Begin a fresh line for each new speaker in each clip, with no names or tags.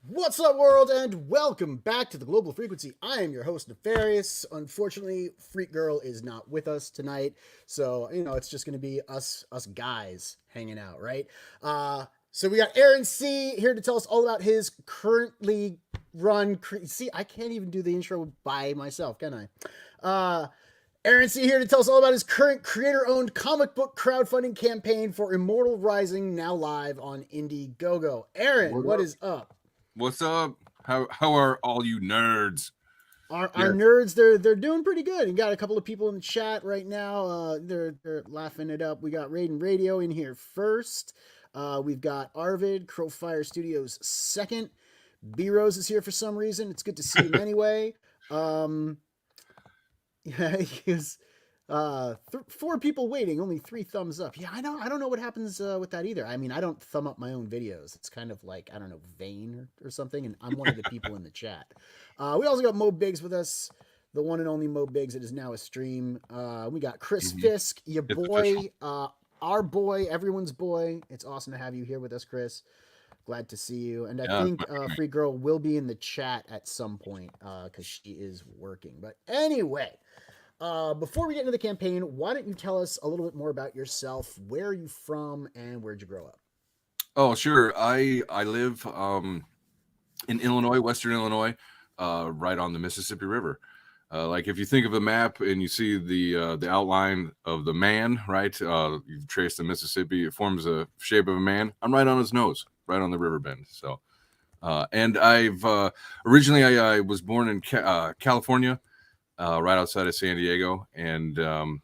What's up, world, and welcome back to the Global Frequency. I am your host, Nefarious. Unfortunately, Freak Girl is not with us tonight, so, it's just going to be us guys hanging out, right? So we got Aaron C. here to tell us all about his currently run... See, I can't even do the intro by myself, can I? Aaron C. here to tell us all about his current creator-owned comic book crowdfunding campaign for Immortal Rising, now live on Indiegogo. Aaron, what is up?
What's up? How are all you nerds?
Our nerds, they're doing pretty good. You got a couple of people in the chat right now. They're laughing it up. We got Raiden Radio in here first. We've got Arvid, Crowfire Studios second. B Rose is here for some reason. It's good to see him anyway. Yeah, he was 4 people waiting, only 3 thumbs up. Yeah, I know. I don't know what happens with that either. I mean, I don't thumb up my own videos. It's kind of like, I don't know, vain or something. And I'm one of the people in the chat. We also got Mo Biggs with us, the one and only Mo Biggs. It is now a stream. We got Chris Fisk, your boy, our boy, everyone's boy. It's awesome to have you here with us, Chris. Glad to see you. And I think Free Girl will be in the chat at some point because she is working. But anyway, before we get into the campaign, why don't you tell us a little bit more about yourself? Where are you from and where'd you grow up?
Oh, sure. I live in Illinois, Western Illinois, right on the Mississippi River. Like if you think of a map and you see the outline of the man, right? You've traced the Mississippi. It forms a shape of a man. I'm right on his nose, right on the river bend. So, and I've originally I was born in California. Right outside of San Diego, and and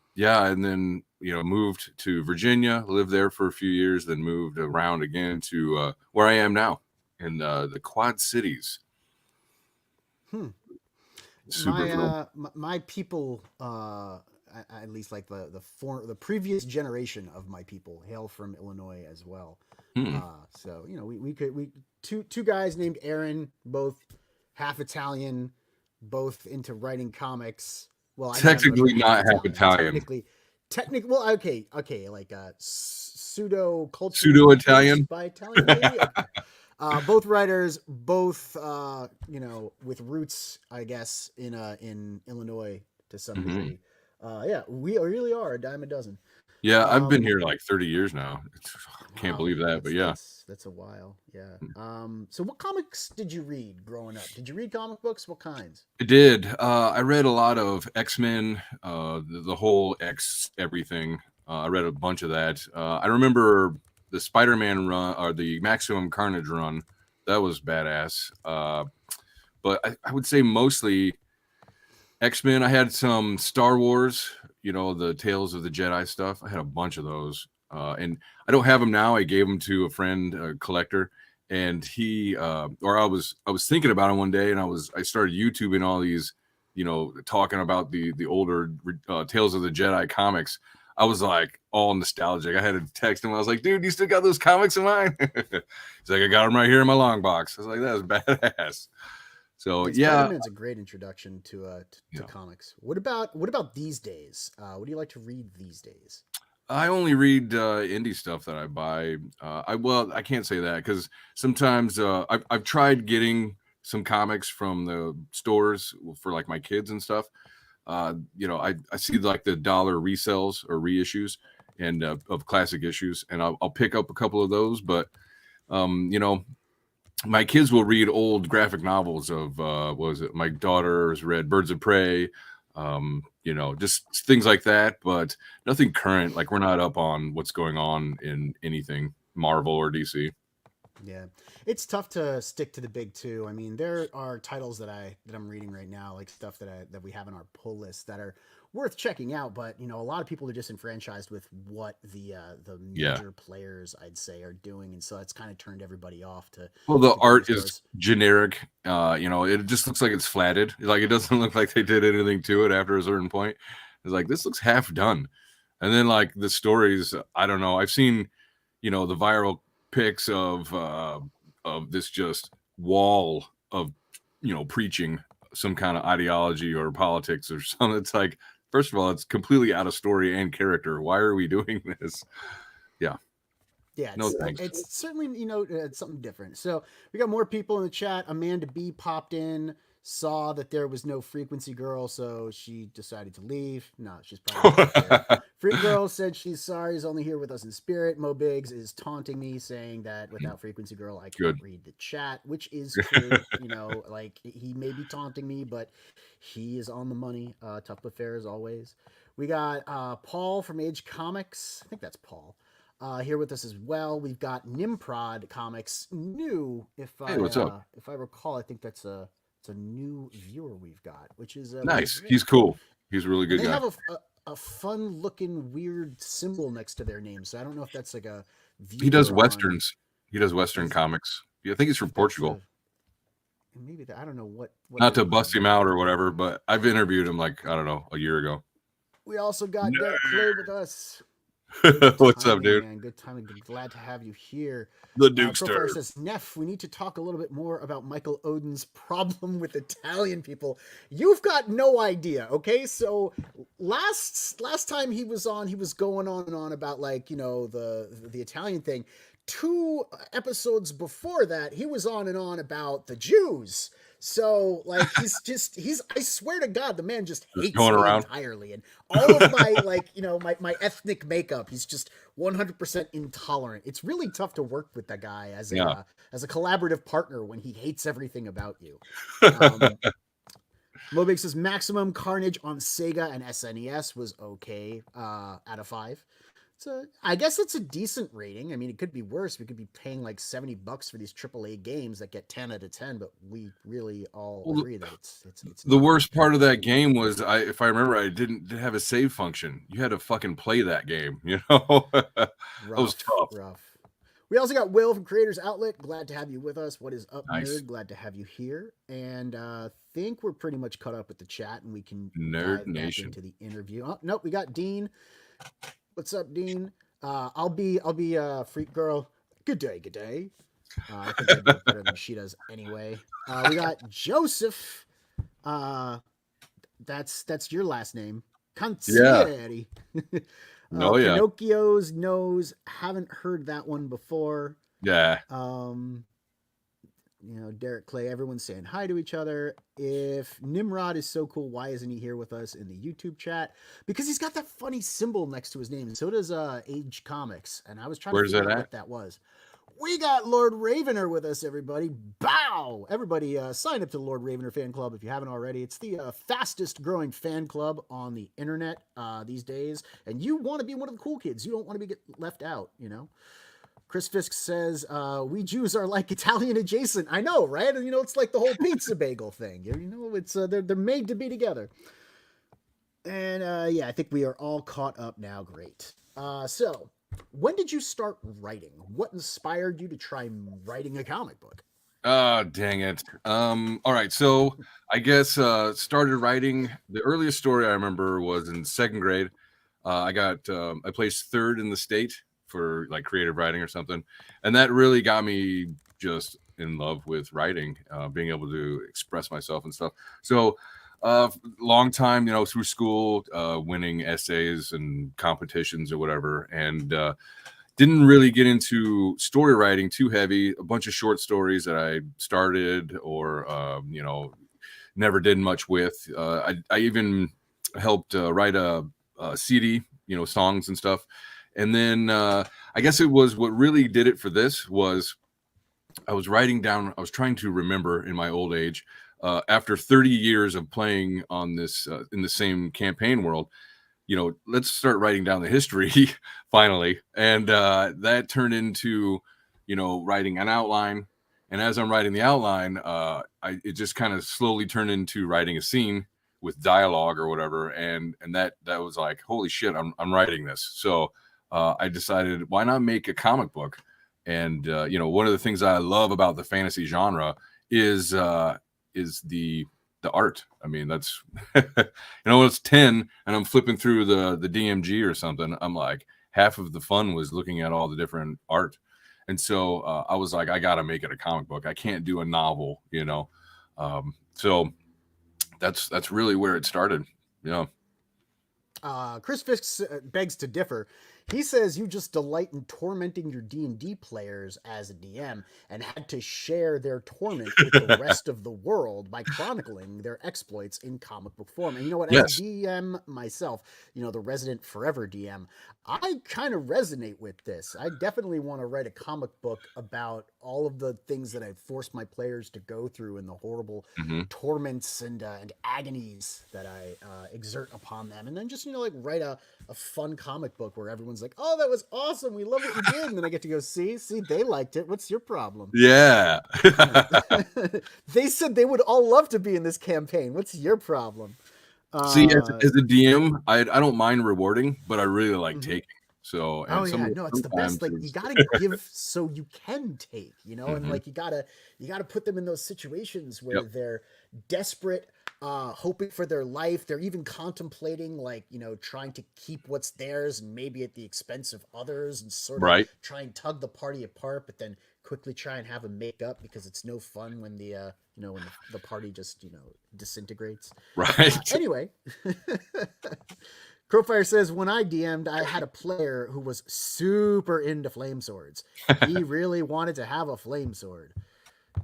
then moved to Virginia, lived there for a few years, then moved around again to where I am now in the Quad Cities.
My people, at least like the previous generation of my people, hail from Illinois as well. So we could two guys named Aaron, both half Italian. Both into writing comics. Well,
technically not half Italian.
Technically, well, okay, like pseudo
Italian
by Italian, maybe. Both writers, both with roots, I guess, in Illinois to some degree. Yeah, we really are a dime a dozen.
Yeah, I've been here like 30 years now. Can't believe that, but yeah.
That's a while, yeah. So what comics did you read growing up? Did you read comic books? What kinds?
I did. I read a lot of X-Men, the whole X everything. I read a bunch of that. I remember the Spider-Man run, or the Maximum Carnage run. That was badass. But I would say mostly X-Men. I had some Star Wars, the Tales of the Jedi stuff. I had a bunch of those. And I don't have them now. I gave them to a friend, a collector, and he, I was thinking about him one day, and I started YouTubing all these, talking about the older Tales of the Jedi comics. I was like all nostalgic. I had to text him. I was like, dude, you still got those comics of mine? He's like, I got them right here in my long box. I was like, that's badass. So
Spider-Man's a great introduction to comics. What about these days? What do you like to read these days?
I only read indie stuff that I buy. I can't say that because sometimes I've tried getting some comics from the stores for like my kids and stuff. I see like the dollar resells or reissues and of classic issues, and I'll pick up a couple of those. But my kids will read old graphic novels of what was it? My daughter's read Birds of Prey. Just things like that, but nothing current. Like we're not up on what's going on in anything Marvel or DC.
Yeah, it's tough to stick to the big two. I mean, there are titles that I'm reading right now, like stuff that we have on our pull list that are worth checking out. But a lot of people are disenfranchised with what the
Yeah.
major players, I'd say, are doing, and so it's kind of turned everybody off to
Well, the
go
art
with
is
those.
generic. It just looks like it's flatted. Like it doesn't look like they did anything to it after a certain point. It's like this looks half done. And then like the stories, I don't know. I've seen, the viral pics of this just wall of, preaching some kind of ideology or politics or something. It's like, first of all, it's completely out of story and character. Why are we doing this? Yeah.
Yeah,
No thanks.
it's certainly it's something different. So we got more people in the chat. Amanda B popped in, saw that there was no Frequency Girl, so she decided to leave. No, she's probably not there. Freak Girl said she's sorry, is only here with us in spirit. Mo Biggs is taunting me, saying that without Frequency Girl, I can't
Good.
read the chat, which is true. Like he may be taunting me, but he is on the money. Tough but fair as always. We got Paul from Age Comics. I think that's Paul. Here with us as well. We've got Nimprod Comics, new.
Hey, what's up?
If I recall, I think it's a new viewer we've got, which is
Nice. He's cool. He's a really good
they
guy.
have a fun looking weird symbol next to their name, so I don't know if that's like a.
He does westerns. He does Western comics. Yeah, I think he's from Portugal.
Maybe I don't know what
Not to bust him out or whatever, but I've interviewed him like I don't know a year ago.
We also got Derek Clay with us.
What's up, dude?
Man, good timing. Glad to have you here.
The Dukester
says, Neff, we need to talk a little bit more about Michael Odin's problem with Italian people. You've got no idea, okay? So last time he was on, he was going on and on about like the Italian thing. 2 episodes before that, he was on and on about the Jews. So like he's I swear to God, the man just hates me entirely, and all of my my ethnic makeup, he's just 100% intolerant. It's really tough to work with that guy as a collaborative partner when he hates everything about you. Mobig says Maximum Carnage on Sega and SNES was okay, out of 5. So I guess it's a decent rating. I mean, it could be worse. We could be paying like $70 for these AAA games that get 10 out of 10, but we really all agree that it's
the worst part of that game was if I remember, I didn't have a save function. You had to fucking play that game, That was tough.
Rough. We also got Will from Creators Outlet. Glad to have you with us. What is up, nerd? Glad to have you here. And think we're pretty much caught up with the chat, and we can
Nerd
dive
Nation
back into the interview. Oh, nope, we got Dean. What's up, Dean? I'll be Freak Girl. Good day. I think I do it better than she does anyway. We got Joseph. That's your last name. Canzieri. Pinocchio's Nose. Haven't heard that one before.
Yeah.
Derek Clay, everyone's saying hi to each other. If Nimrod is so cool, why isn't he here with us in the YouTube chat? Because he's got that funny symbol next to his name, and so does Age Comics. And I was trying to figure out what that was. We got Lord Ravener with us, everybody. Bow! Everybody sign up to the Lord Ravener fan club if you haven't already. It's the fastest growing fan club on the internet these days. And you want to be one of the cool kids. You don't want to be left out, Chris Fisk says, we Jews are like Italian adjacent. I know, right? And, it's like the whole pizza bagel thing. It's they're made to be together. And, I think we are all caught up now. Great. So when did you start writing? What inspired you to try writing a comic book?
Dang it. All right. So I guess started writing. The earliest story I remember was in 2nd grade. I placed 3rd in the state for like creative writing or something, and that really got me just in love with writing, being able to express myself and stuff. So long time through school, winning essays and competitions or whatever, and didn't really get into story writing too heavy. A bunch of short stories that I started or never did much with. I even helped write a CD, songs and stuff. And then I guess it was what really did it for this was I was writing down, I was trying to remember in my old age, after 30 years of playing on this in the same campaign world, let's start writing down the history finally. And that turned into, writing an outline. And as I'm writing the outline, it just kind of slowly turned into writing a scene, with dialogue or whatever, and that was like, holy shit, I'm writing this. So I decided, why not make a comic book? And one of the things I love about the fantasy genre is the art. I mean, that's when it's 10 and I'm flipping through the DMG or something, I'm like, half of the fun was looking at all the different art. And so I was like, I gotta make it a comic book. I can't do a novel, so that's really where it started.
Chris Fisk begs to differ. He says you just delight in tormenting your D&D players as a DM and had to share their torment with the rest of the world by chronicling their exploits in comic book form. And you know what?
Yes.
As a DM myself, the resident forever DM, I kind of resonate with this. I definitely want to write a comic book about all of the things that I've forced my players to go through and the horrible torments and agonies that I exert upon them. And then just, write a fun comic book where everyone's like, oh, that was awesome. We love what you did. And then I get to go, see, they liked it. What's your problem?
Yeah.
They said they would all love to be in this campaign. What's your problem?
See, as a DM, I don't mind rewarding, but I really like taking. So,
it's the best. Like, you gotta give so you can take, and like you gotta put them in those situations where they're desperate, hoping for their life. They're even contemplating, like, trying to keep what's theirs and maybe at the expense of others, and sort of try and tug the party apart, but then quickly try and have them make up, because it's no fun when the when the party just disintegrates.
Right.
Anyway. Crowfire says, when I DM'd, I had a player who was super into flame swords. He really wanted to have a flame sword.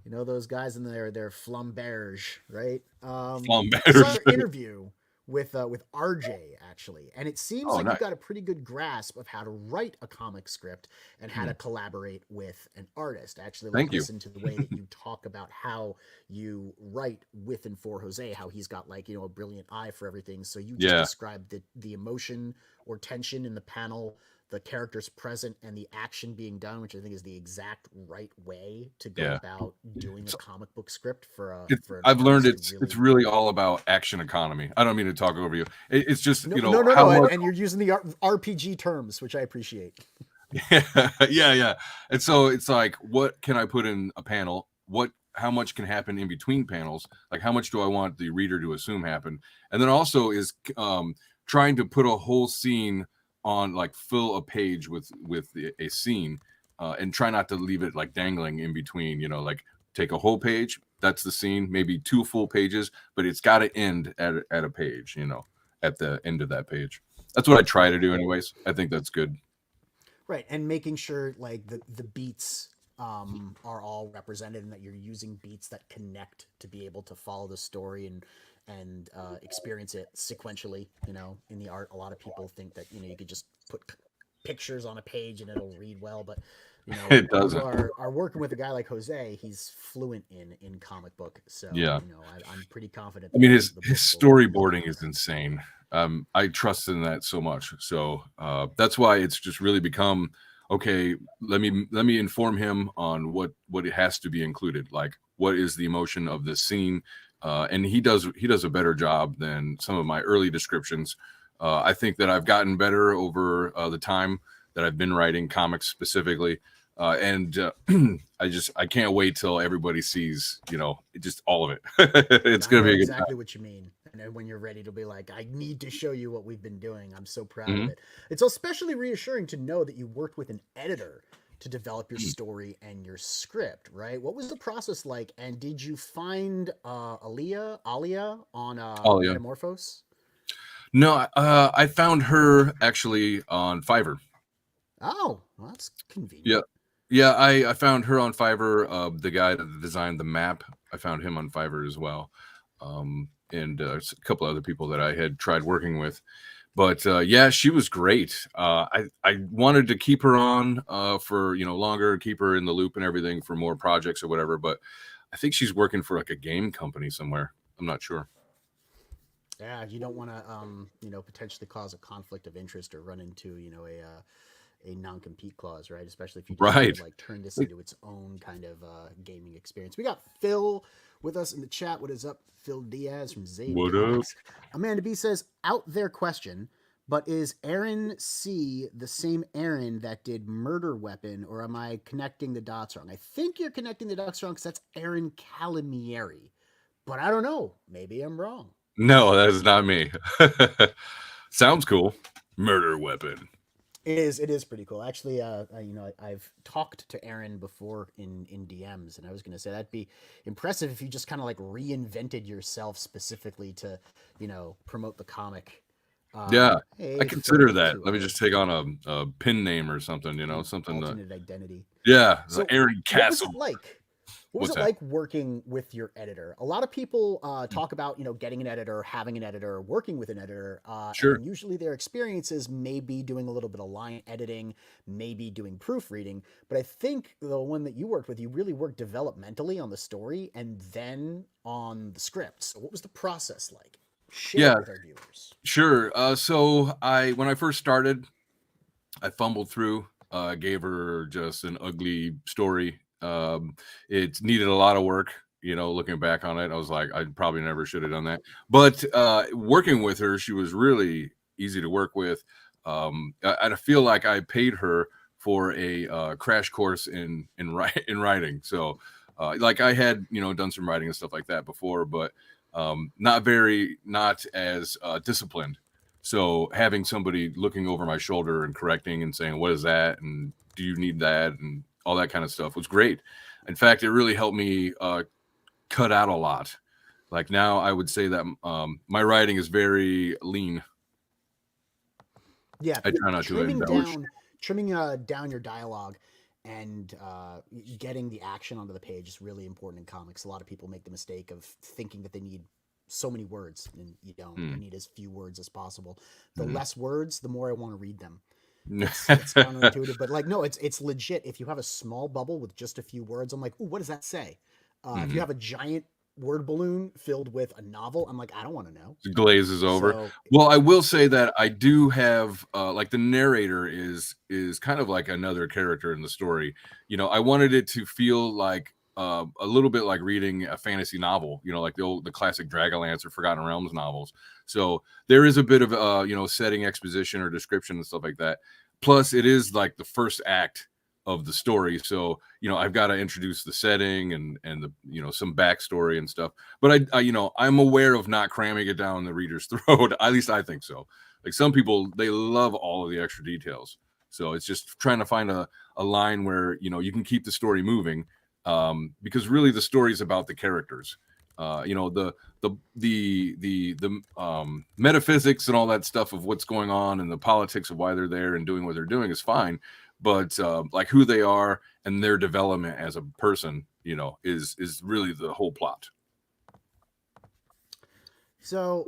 Those guys in their flamberge, right?
Flamberge.
I saw your interview with RJ, actually, and it seems like you've got a pretty good grasp of how to write a comic script and how to collaborate with an artist. Actually, listen to the way that you talk about how you write with and for Jose, how he's got a brilliant eye for everything. So you just described the emotion or tension in the panel, the characters present, and the action being done, which I think is the exact right way to go about doing a comic book script for
I've learned it's really all about action economy. I don't mean to talk over you. It's just,
no, and you're using the RPG terms, which I appreciate.
Yeah. And so it's like, what can I put in a panel? How much can happen in between panels? Like, how much do I want the reader to assume happened? And then also is trying to put a whole scene on, like, fill a page with a scene, and try not to leave it like dangling in between, like take a whole page, that's the scene, maybe 2 full pages, but it's got to end at a page, at the end of that page. That's what I try to do anyways. I think that's good.
Right. And making sure like the beats are all represented, and that you're using beats that connect to be able to follow the story and experience it sequentially. In the art, a lot of people think that you could just put pictures on a page and it'll read well, but
it doesn't.
You are working with a guy like Jose. He's fluent in comic book, so I'm pretty confident.
I mean, his storyboarding is insane. I trust in that so much, so that's why it's just really become okay. Let me inform him on what it has to be included, like what is the emotion of this scene. And he does a better job than some of my early descriptions. I think that I've gotten better over the time that I've been writing comics specifically. And I can't wait till everybody sees, just all of it. It's going to be
exactly what you mean. And then when you're ready to be like, I need to show you what we've been doing. I'm so proud of it. It's especially reassuring to know that you worked with an editor to develop your story and your script, right? What was the process like? And did you find Alia on Metamorphose?
No, I found her actually on Fiverr.
Oh, well, that's convenient.
Yeah, I found her on Fiverr. The guy that designed the map, I found him on Fiverr as well. And a couple other people that I had tried working with. But she was great. I wanted to keep her on for longer, keep her in the loop and everything for more projects or whatever. But I think she's working for like a game company somewhere. I'm not sure.
Yeah, you don't want to potentially cause a conflict of interest or run into a non-compete clause, right? Especially if you decide
Right.
to like turn this into its own kind of gaming experience. We got Phil with us in the chat. What is up, Phil Diaz from Zabe
What up?
Comics? Amanda B says, out there question, but is Aaron C the same Aaron that did Murder Weapon, or am I connecting the dots wrong? I think you're connecting the dots wrong because that's Aaron Calamieri, but I don't know. Maybe I'm wrong.
No, that is not me. Sounds cool. Murder Weapon.
It is pretty cool. Actually, I've talked to Aaron before in DMs, and I was going to say that'd be impressive if you just kind of like reinvented yourself specifically to, promote the comic.
Yeah,
Hey,
I consider
Phil,
that.
too
Let me
early.
just take on a pin name or something,
An
something that,
alternate identity.
yeah, the
So,
Aaron
what was
Castle.
it like? What was
What's
it
that?
like working with your editor? A lot of people talk about getting an editor, having an editor, working with an editor,
Sure.
and usually their experiences may be doing a little bit of line editing, maybe doing proofreading. But I think the one that you worked with, you really worked developmentally on the story and then on the script. So what was the process like? Share
Yeah,
it with our viewers.
sure. So when I first started, I fumbled through. Gave her just an ugly story. It needed a lot of work. Looking back on it, I was like, I probably never should have done that. But working with her, she was really easy to work with. I feel like I paid her for a crash course in writing. So, like I had done some writing and stuff like that before, but not as disciplined. So having somebody looking over my shoulder and correcting and saying, what is that? And do you need that? And all that kind of stuff was great. In fact, it really helped me cut out a lot. Like now I would say that my writing is very lean.
Yeah,
I try not to embellish.
trimming down your dialogue and getting the action onto the page is really important in comics. A lot of people make the mistake of thinking that they need so many words, and you don't. You need as few words as possible. The less words, the more I want to read them. It's counterintuitive, but like no, it's legit. If you have a small bubble with just a few words, I'm like, ooh, what does that say? If you have a giant word balloon filled with a novel, I'm like, I don't want to know.
It glazes over.
So
Well, I will say that I do have like the narrator is kind of like another character in the story. I wanted it to feel like a little bit like reading a fantasy novel, like the classic Dragonlance or Forgotten Realms novels. So there is a bit of setting exposition or description and stuff like that. Plus, it is like the first act of the story, so I've got to introduce the setting and the some backstory and stuff. But I'm aware of not cramming it down the reader's throat. At least I think so. Like some people, they love all of the extra details. So it's just trying to find a line where you can keep the story moving, because really the story is about the characters. The metaphysics and all that stuff of what's going on and the politics of why they're there and doing what they're doing is fine, but like who they are and their development as a person, is really the whole plot.
So,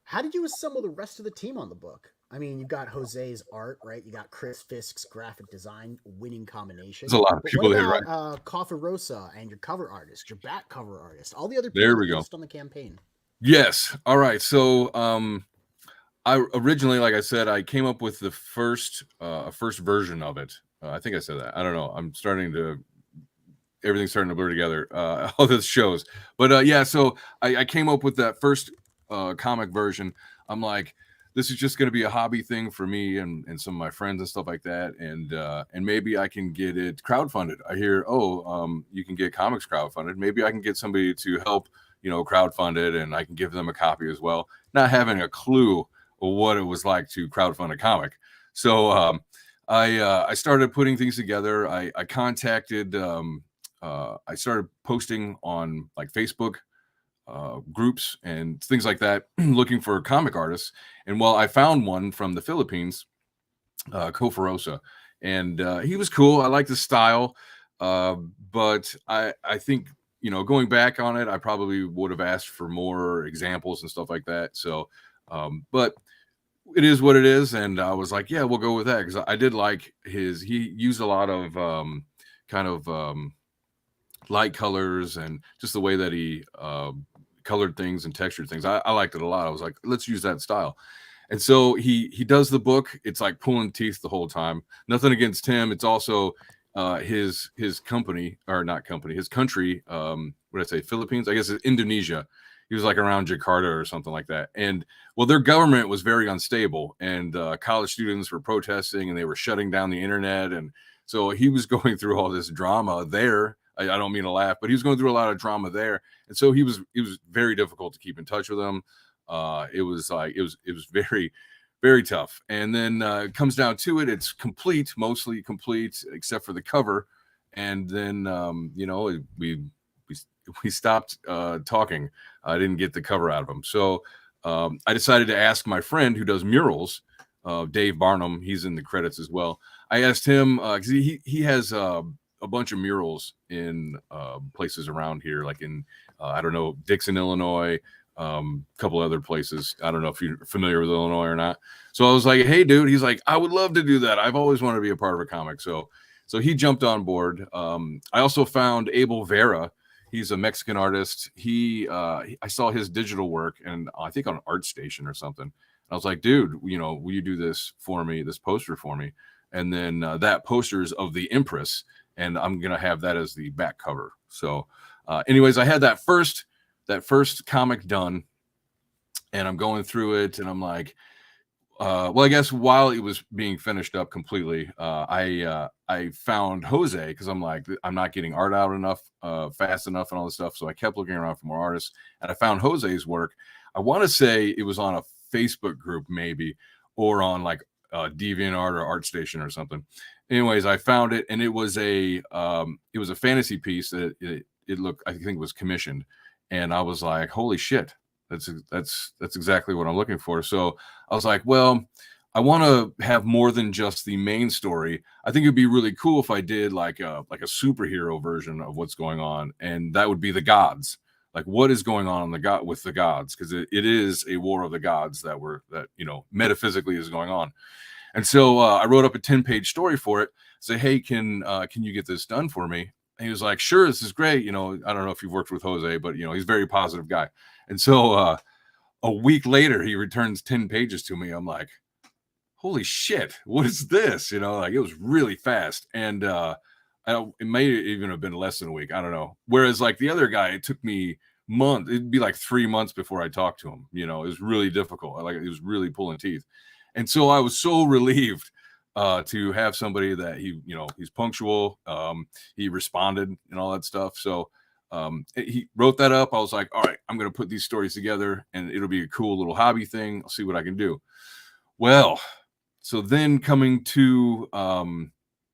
how did you assemble the rest of the team on the book? I mean, you've got Jose's art, right? You got Chris Fisk's graphic design, winning combination.
There's a lot of
But
people
what
that write.
about Rosa and your cover artist, your back cover artist, all the other people
There
that
we go.
worked on the campaign?
Yes. All right. So I originally, like I said, I came up with the first version of it. I think I said that. I don't know. Everything's starting to blur together. All this shows, but yeah. So I came up with that first comic version. I'm like, this is just going to be a hobby thing for me and some of my friends and stuff like that, and maybe I can get it crowdfunded. I hear, you can get comics crowdfunded. Maybe I can get somebody to help, crowdfund it, and I can give them a copy as well. Not having a clue what it was like to crowdfund a comic. So I started putting things together. I contacted. I started posting on like Facebook groups and things like that, looking for comic artists. And well, I found one from the Philippines, Kofarosa, and he was cool. I liked his style, but I think going back on it, I probably would have asked for more examples and stuff like that. So, but it is what it is, and I was like, yeah, we'll go with that because I did like his. He used a lot of kind of light colors and just the way that he colored things and textured things. I liked it a lot. I was like, let's use that style. And so he does the book. It's like pulling teeth the whole time. Nothing against him. It's also his company, or not company, his country. What did I say? Philippines? I guess it's Indonesia. He was like around Jakarta or something like that. And well, their government was very unstable, and college students were protesting, and they were shutting down the internet. And so he was going through all this drama there. I don't mean to laugh, but he was going through a lot of drama there, and so he was very difficult to keep in touch with him. It was very, very tough. And then it comes down to it, it's complete, mostly complete, except for the cover. And then we stopped talking. I didn't get the cover out of him, so I decided to ask my friend who does murals, Dave Barnum. He's in the credits as well. I asked him because he has a bunch of murals in places around here, like in I don't know, Dixon, Illinois, a couple other places. I don't know if you're familiar with Illinois or not. So I was like, hey dude, he's like, I would love to do that. I've always wanted to be a part of a comic. So he jumped on board. I also found Abel Vera. He's a Mexican artist. I saw his digital work, and I think on ArtStation or something. I was like, dude, will you do this for me, this poster for me? And then that poster's of the Empress, and I'm gonna have that as the back cover. So anyways, I had that first comic done, and I'm going through it, and I'm like, well, I guess while it was being finished up completely, I found Jose, because I'm like, I'm not getting art out enough, fast enough, and all this stuff. So I kept looking around for more artists, and I found Jose's work. I want to say it was on a Facebook group, maybe, or on like DeviantArt or ArtStation or something. Anyways, I found it, and it was a fantasy piece that it looked, I think it was commissioned, and I was like, holy shit. That's exactly what I'm looking for. So I was like, well, I want to have more than just the main story. I think it'd be really cool if I did like a superhero version of what's going on, and that would be the gods. Like, what is going on with the gods? Because it is a war of the gods that metaphysically is going on. And so I wrote up a 10-page story for it. Say, hey, can you get this done for me? And he was like, sure, this is great. I don't know if you've worked with Jose, but he's a very positive guy. And so a week later, he returns 10 pages to me. I'm like, holy shit, what is this? Like, it was really fast. And it may even have been less than a week. I don't know. Whereas like the other guy, it took me months. It'd be like 3 months before I talked to him. It was really difficult. Like, it was really pulling teeth. And so I was so relieved to have somebody that he's punctual. He responded and all that stuff. So he wrote that up. I was like, all right, I'm going to put these stories together, and it'll be a cool little hobby thing. I'll see what I can do. Well, so then coming to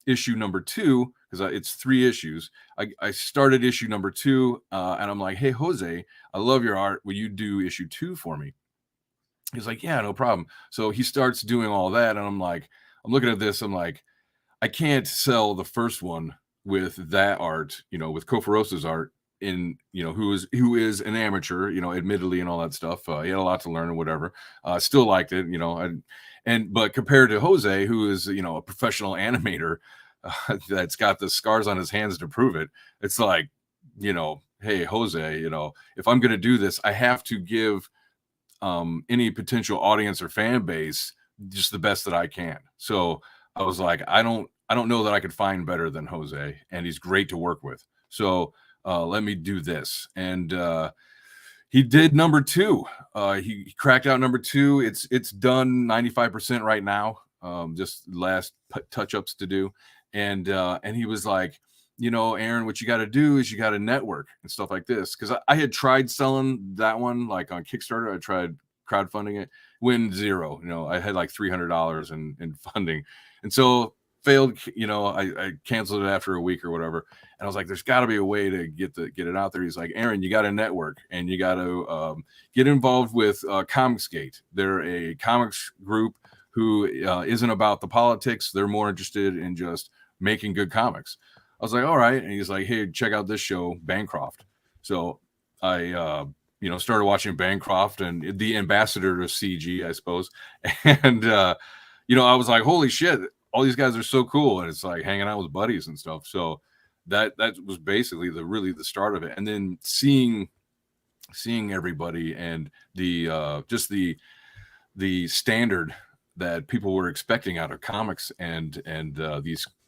issue number 2, because it's 3 issues. I started issue number 2, and I'm like, hey, Jose, I love your art. Will you do issue 2 for me? He's like, yeah, no problem. So he starts doing all that, and I'm like, I'm looking at this. I'm like, I can't sell the first one with that art, with Kofarosa's art, who is an amateur, admittedly, and all that stuff. He had a lot to learn and whatever. Still liked it, but compared to Jose, who is, a professional animator that's got the scars on his hands to prove it, it's like, hey, Jose, if I'm going to do this, I have to give any potential audience or fan base just the best that I can. So I was like, I don't know that I could find better than Jose, and he's great to work with. So let me do this. And he did number 2. He cracked out number 2. It's done 95% right now. Just last touch-ups to do. And he was like, Aaron, what you got to do is you got to network and stuff like this. Because I had tried selling that one like on Kickstarter. I tried crowdfunding it, win zero. I had like $300 in funding, and so failed. I canceled it after a week or whatever. And I was like, there's got to be a way to get it out there. He's like, Aaron, you got to network, and you got to get involved with Comicsgate. They're a comics group who isn't about the politics. They're more interested in just making good comics. I was like, all right. And he's like, hey, check out this show, Bancroft. So I, started watching Bancroft, and the ambassador to CG, I suppose. And, I was like, holy shit, all these guys are so cool. And it's like hanging out with buddies and stuff. So that was basically the start of it. And then seeing everybody, and the the standard that people were expecting out of comics and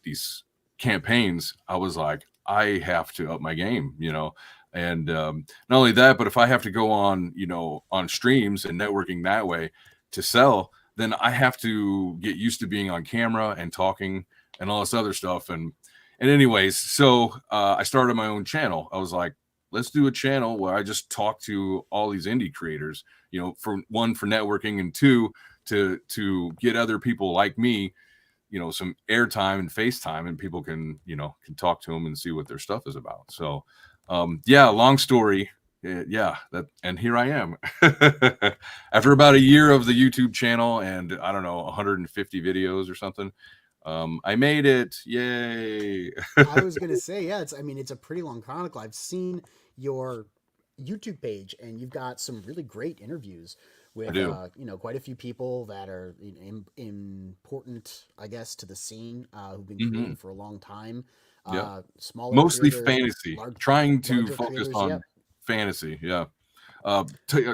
these campaigns, I was like, I have to up my game, you know. And not only that, but if I have to go on, you know, on streams and networking that way to sell, then I have to get used to being on camera and talking and all this other stuff. And anyways, so I started my own channel. I was like, let's do a channel where I just talk to all these indie creators, you know, for one, for networking, and two, to get other people like me, you know, some airtime and FaceTime, and people can, you know, can talk to them and see what their stuff is about. So yeah, long story. Yeah, that, and here I am. After about a year of the YouTube channel and I don't know, 150 videos or something, I made it. Yay.
I was gonna say, yeah, it's, I mean, it's a pretty long chronicle. I've seen your YouTube page, and you've got some really great interviews
I
with,
do.
you know, quite a few people that are important, I guess, to the scene, who've been
Hmm.
creating for a long time.
Yeah.
Smaller
Mostly
creators,
fantasy, trying to
larger
focus
creators.
on
Yep.
fantasy. Yeah.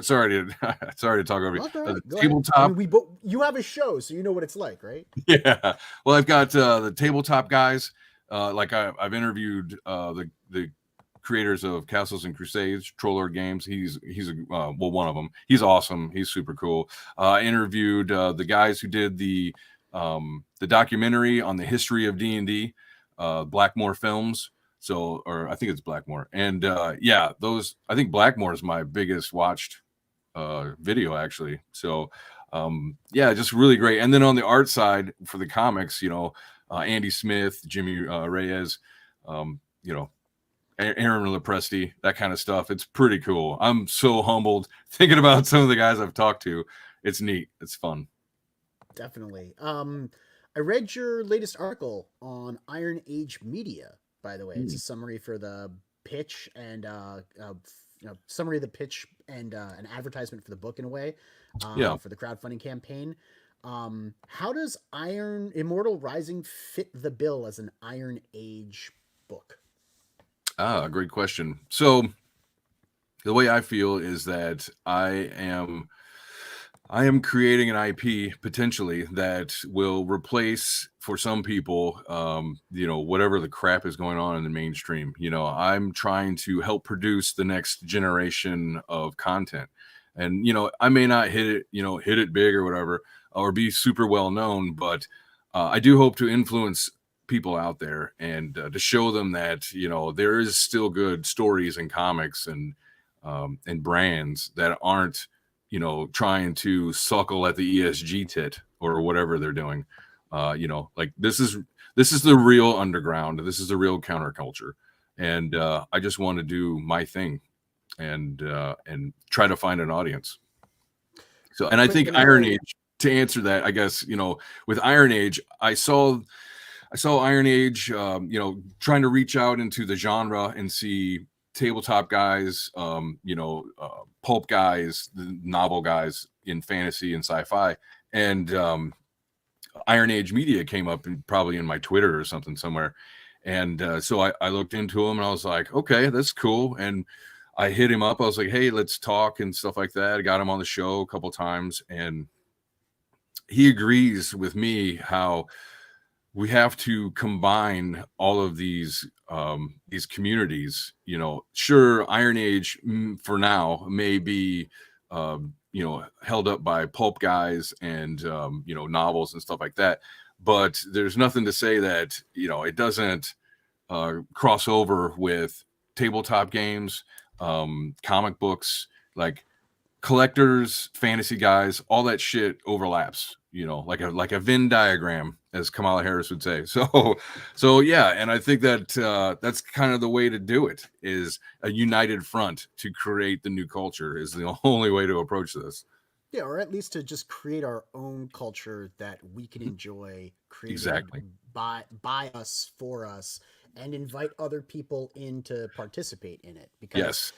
Sorry to sorry to talk over you.
That's all
The
right. Go ahead. I
tabletop.
mean, you have a show, so you know what it's like, right?
Yeah. Well, I've got the tabletop guys. Like I've interviewed the creators of Castles and Crusades, Trollord Games. He's a well, one of them. He's awesome. He's super cool. I interviewed the guys who did the documentary on the history of D&D, Blackmore Films. So, or I think it's Blackmore. And yeah, those, I think Blackmore is my biggest watched video actually. So yeah, just really great. And then on the art side for the comics, you know, Andy Smith, Jimmy Reyes, you know, Aaron Lepresti, that kind of stuff. It's pretty cool. I'm so humbled thinking about some of the guys I've talked to. It's neat. It's fun.
Definitely. I read your latest article on Iron Age Media, by the way. It's
Mm.
a summary for the pitch and you know, summary of the pitch and an advertisement for the book in a way,
Yeah.
for the crowdfunding campaign. How does Immortal Rising fit the bill as an Iron Age book?
Ah, great question. So the way I feel is that I am creating an IP potentially that will replace for some people, you know, whatever the crap is going on in the mainstream. You know, I'm trying to help produce the next generation of content, and you know, I may not hit it, you know, hit it big or whatever, or be super well known, but I do hope to influence people out there and to show them that you know there is still good stories and comics and brands that aren't, you know, trying to suckle at the ESG tit or whatever they're doing. You know, like this is the real underground. This is the real counterculture, and I just want to do my thing and try to find an audience. So, and I
Quick,
think Iron
another.
Age. To answer that, I guess you know, with Iron Age, I saw Iron Age, you know, trying to reach out into the genre and see tabletop guys, you know, pulp guys, the novel guys in fantasy and sci-fi, and Iron Age Media came up probably in my Twitter or something somewhere, and so I looked into him and I was like, okay, that's cool, and I hit him up. I was like, hey, let's talk and stuff like that. I got him on the show a couple times, and he agrees with me how we have to combine all of these communities. You know, sure, Iron Age for now may be you know, held up by pulp guys and you know, novels and stuff like that, but there's nothing to say that you know it doesn't cross over with tabletop games, comic books, like collectors, fantasy guys, all that shit overlaps, you know, like a Venn diagram, as Kamala Harris would say. So yeah, and I think that that's kind of the way to do it, is a united front to create the new culture is the only way to approach this.
Yeah, or at least to just create our own culture that we can enjoy, created
Exactly.
by us, for us, and invite other people in to participate in it. Because
Yes.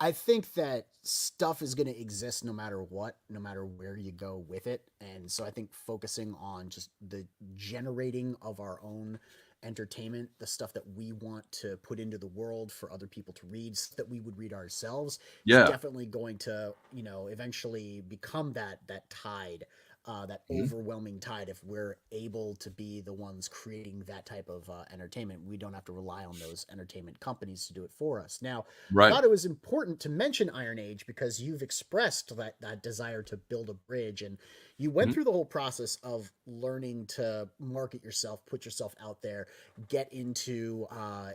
I think that stuff is going to exist no matter what, no matter where you go with it. And so I think focusing on just the generating of our own entertainment, the stuff that we want to put into the world for other people to read, that we would read ourselves, is
Yeah.
definitely going to, eventually become that tide, that
Mhm.
overwhelming tide. If we're able to be the ones creating that type of entertainment, we don't have to rely on those entertainment companies to do it for us. Now, I
Right.
thought it was important to mention Iron Age because you've expressed that desire to build a bridge, and you went
Mhm.
through the whole process of learning to market yourself, put yourself out there, get into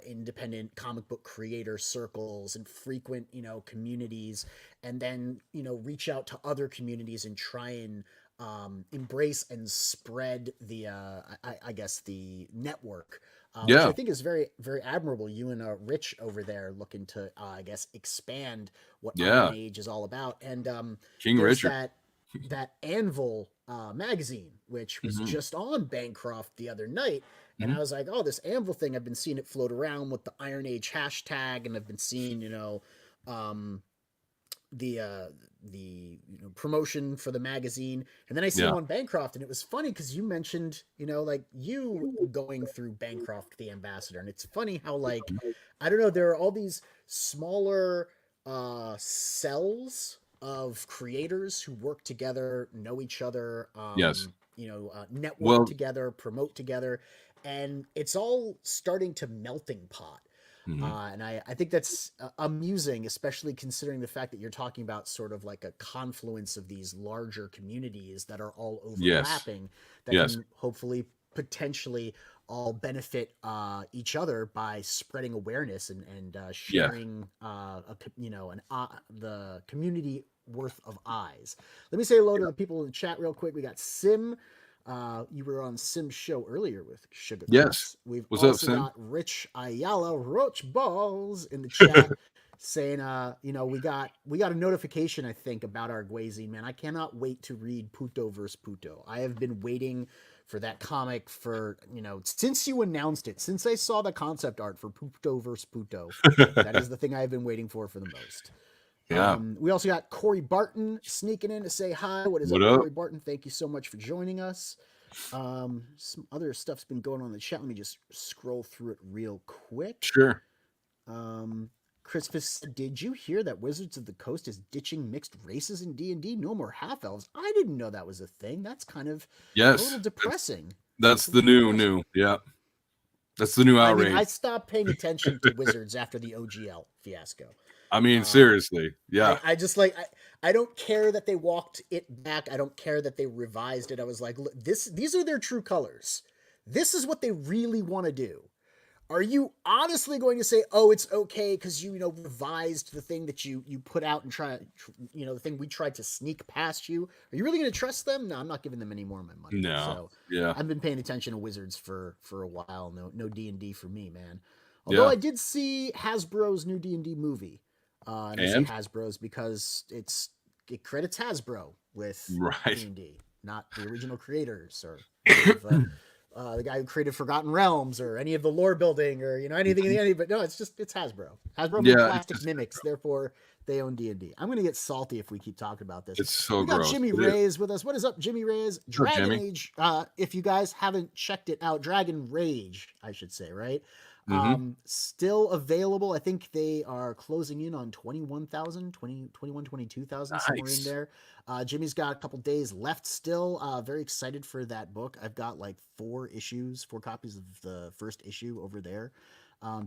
independent comic book creator circles and frequent, communities, and then, reach out to other communities and try and embrace and spread the I guess the network, which I
Yeah.
think is very, very admirable. You and Rich over there looking to I guess expand what Iron
Yeah.
Age is all about. And
King
there's
Richard.
that Anvil magazine, which was
Hmm.
just on Bancroft the other night. And
Hmm.
I was like, oh, this Anvil thing, I've been seeing it float around with the Iron Age hashtag, and I've been seeing, um, the promotion for the magazine, and then I see him
Yeah.
on Bancroft, and it was funny because you mentioned, like you going through Bancroft the ambassador, and it's funny how, like, I don't know, there are all these smaller cells of creators who work together, know each other,
Yes.
network
Well.
together, promote together, and it's all starting to melting pot.
Mhm.
And I think that's amusing, especially considering the fact that you're talking about sort of like a confluence of these larger communities that are all
Yes.
overlapping, that
Yes.
can hopefully potentially all benefit each other by spreading awareness and
Yeah.
sharing the community worth of eyes. Let me say hello to the people in the chat real quick. We got Sim. You were on Sim's show earlier with Sugar
Yes.
Thoughts. We've
What's up,
also
Sim?
got Rich Ayala Roach Balls in the chat saying, we got a notification, I think, about our Guazine, man. I cannot wait to read Puto vs. Puto. I have been waiting for that comic for, since you announced it, since I saw the concept art for Puto vs. Puto. That is the thing I've been waiting for the most.
Yeah.
We also got Corey Barton sneaking in to say hi. What is
What
up,
up?
Corey Barton? Thank you so much for joining us. Some other stuff's been going on in the chat. Let me just scroll through it real quick.
Sure.
Um, Chris Fisk said, "Did you hear that Wizards of the Coast is ditching mixed races in D&D? No more half elves. I didn't know that was a thing. That's kind of a little
Yes.
depressing.
That's
It's a
the
little depressing.
new. Yeah. That's the new
I mean, I
outrage.
stopped paying attention to Wizards after the OGL fiasco.
I mean,
Um,
seriously. Yeah.
I just like I don't care that they walked it back. I don't care that they revised it. I was like, look, these are their true colors. This is what they really want to do. Are you honestly going to say, oh, it's okay because you revised the thing that you put out and the thing we tried to sneak past you? Are you really going to trust them? No, I'm not giving them any more of my money.
No.
So
Yeah.
I've been paying attention to Wizards for a while. No D&D for me, man. Although
Yeah.
I did see Hasbro's new D&D movie, and I say
And
Hasbro's because it credits Hasbro with
right.
D&D, not the original creators or any of the guy who created Forgotten Realms or any of the lore building or anything. But no, it's Hasbro. Hasbro made
Yeah. It's
plastic
just
mimics, therefore they own D&D. I'm gonna get salty if we keep talking about this.
it's so
We got
gross.
Jimmy
It is.
Reyes with us. What is up, Jimmy Reyes?
What's up,
Dragon
Jimmy?
Age. If you guys haven't checked it out, Dragon Rage, I should say, right?
Mm-hmm.
Still available. I think they are closing in on 21,000, 22,000, somewhere in
Nice.
there. Jimmy's got a couple days left still. Very excited for that book. I've got like 4 copies of the first issue over there.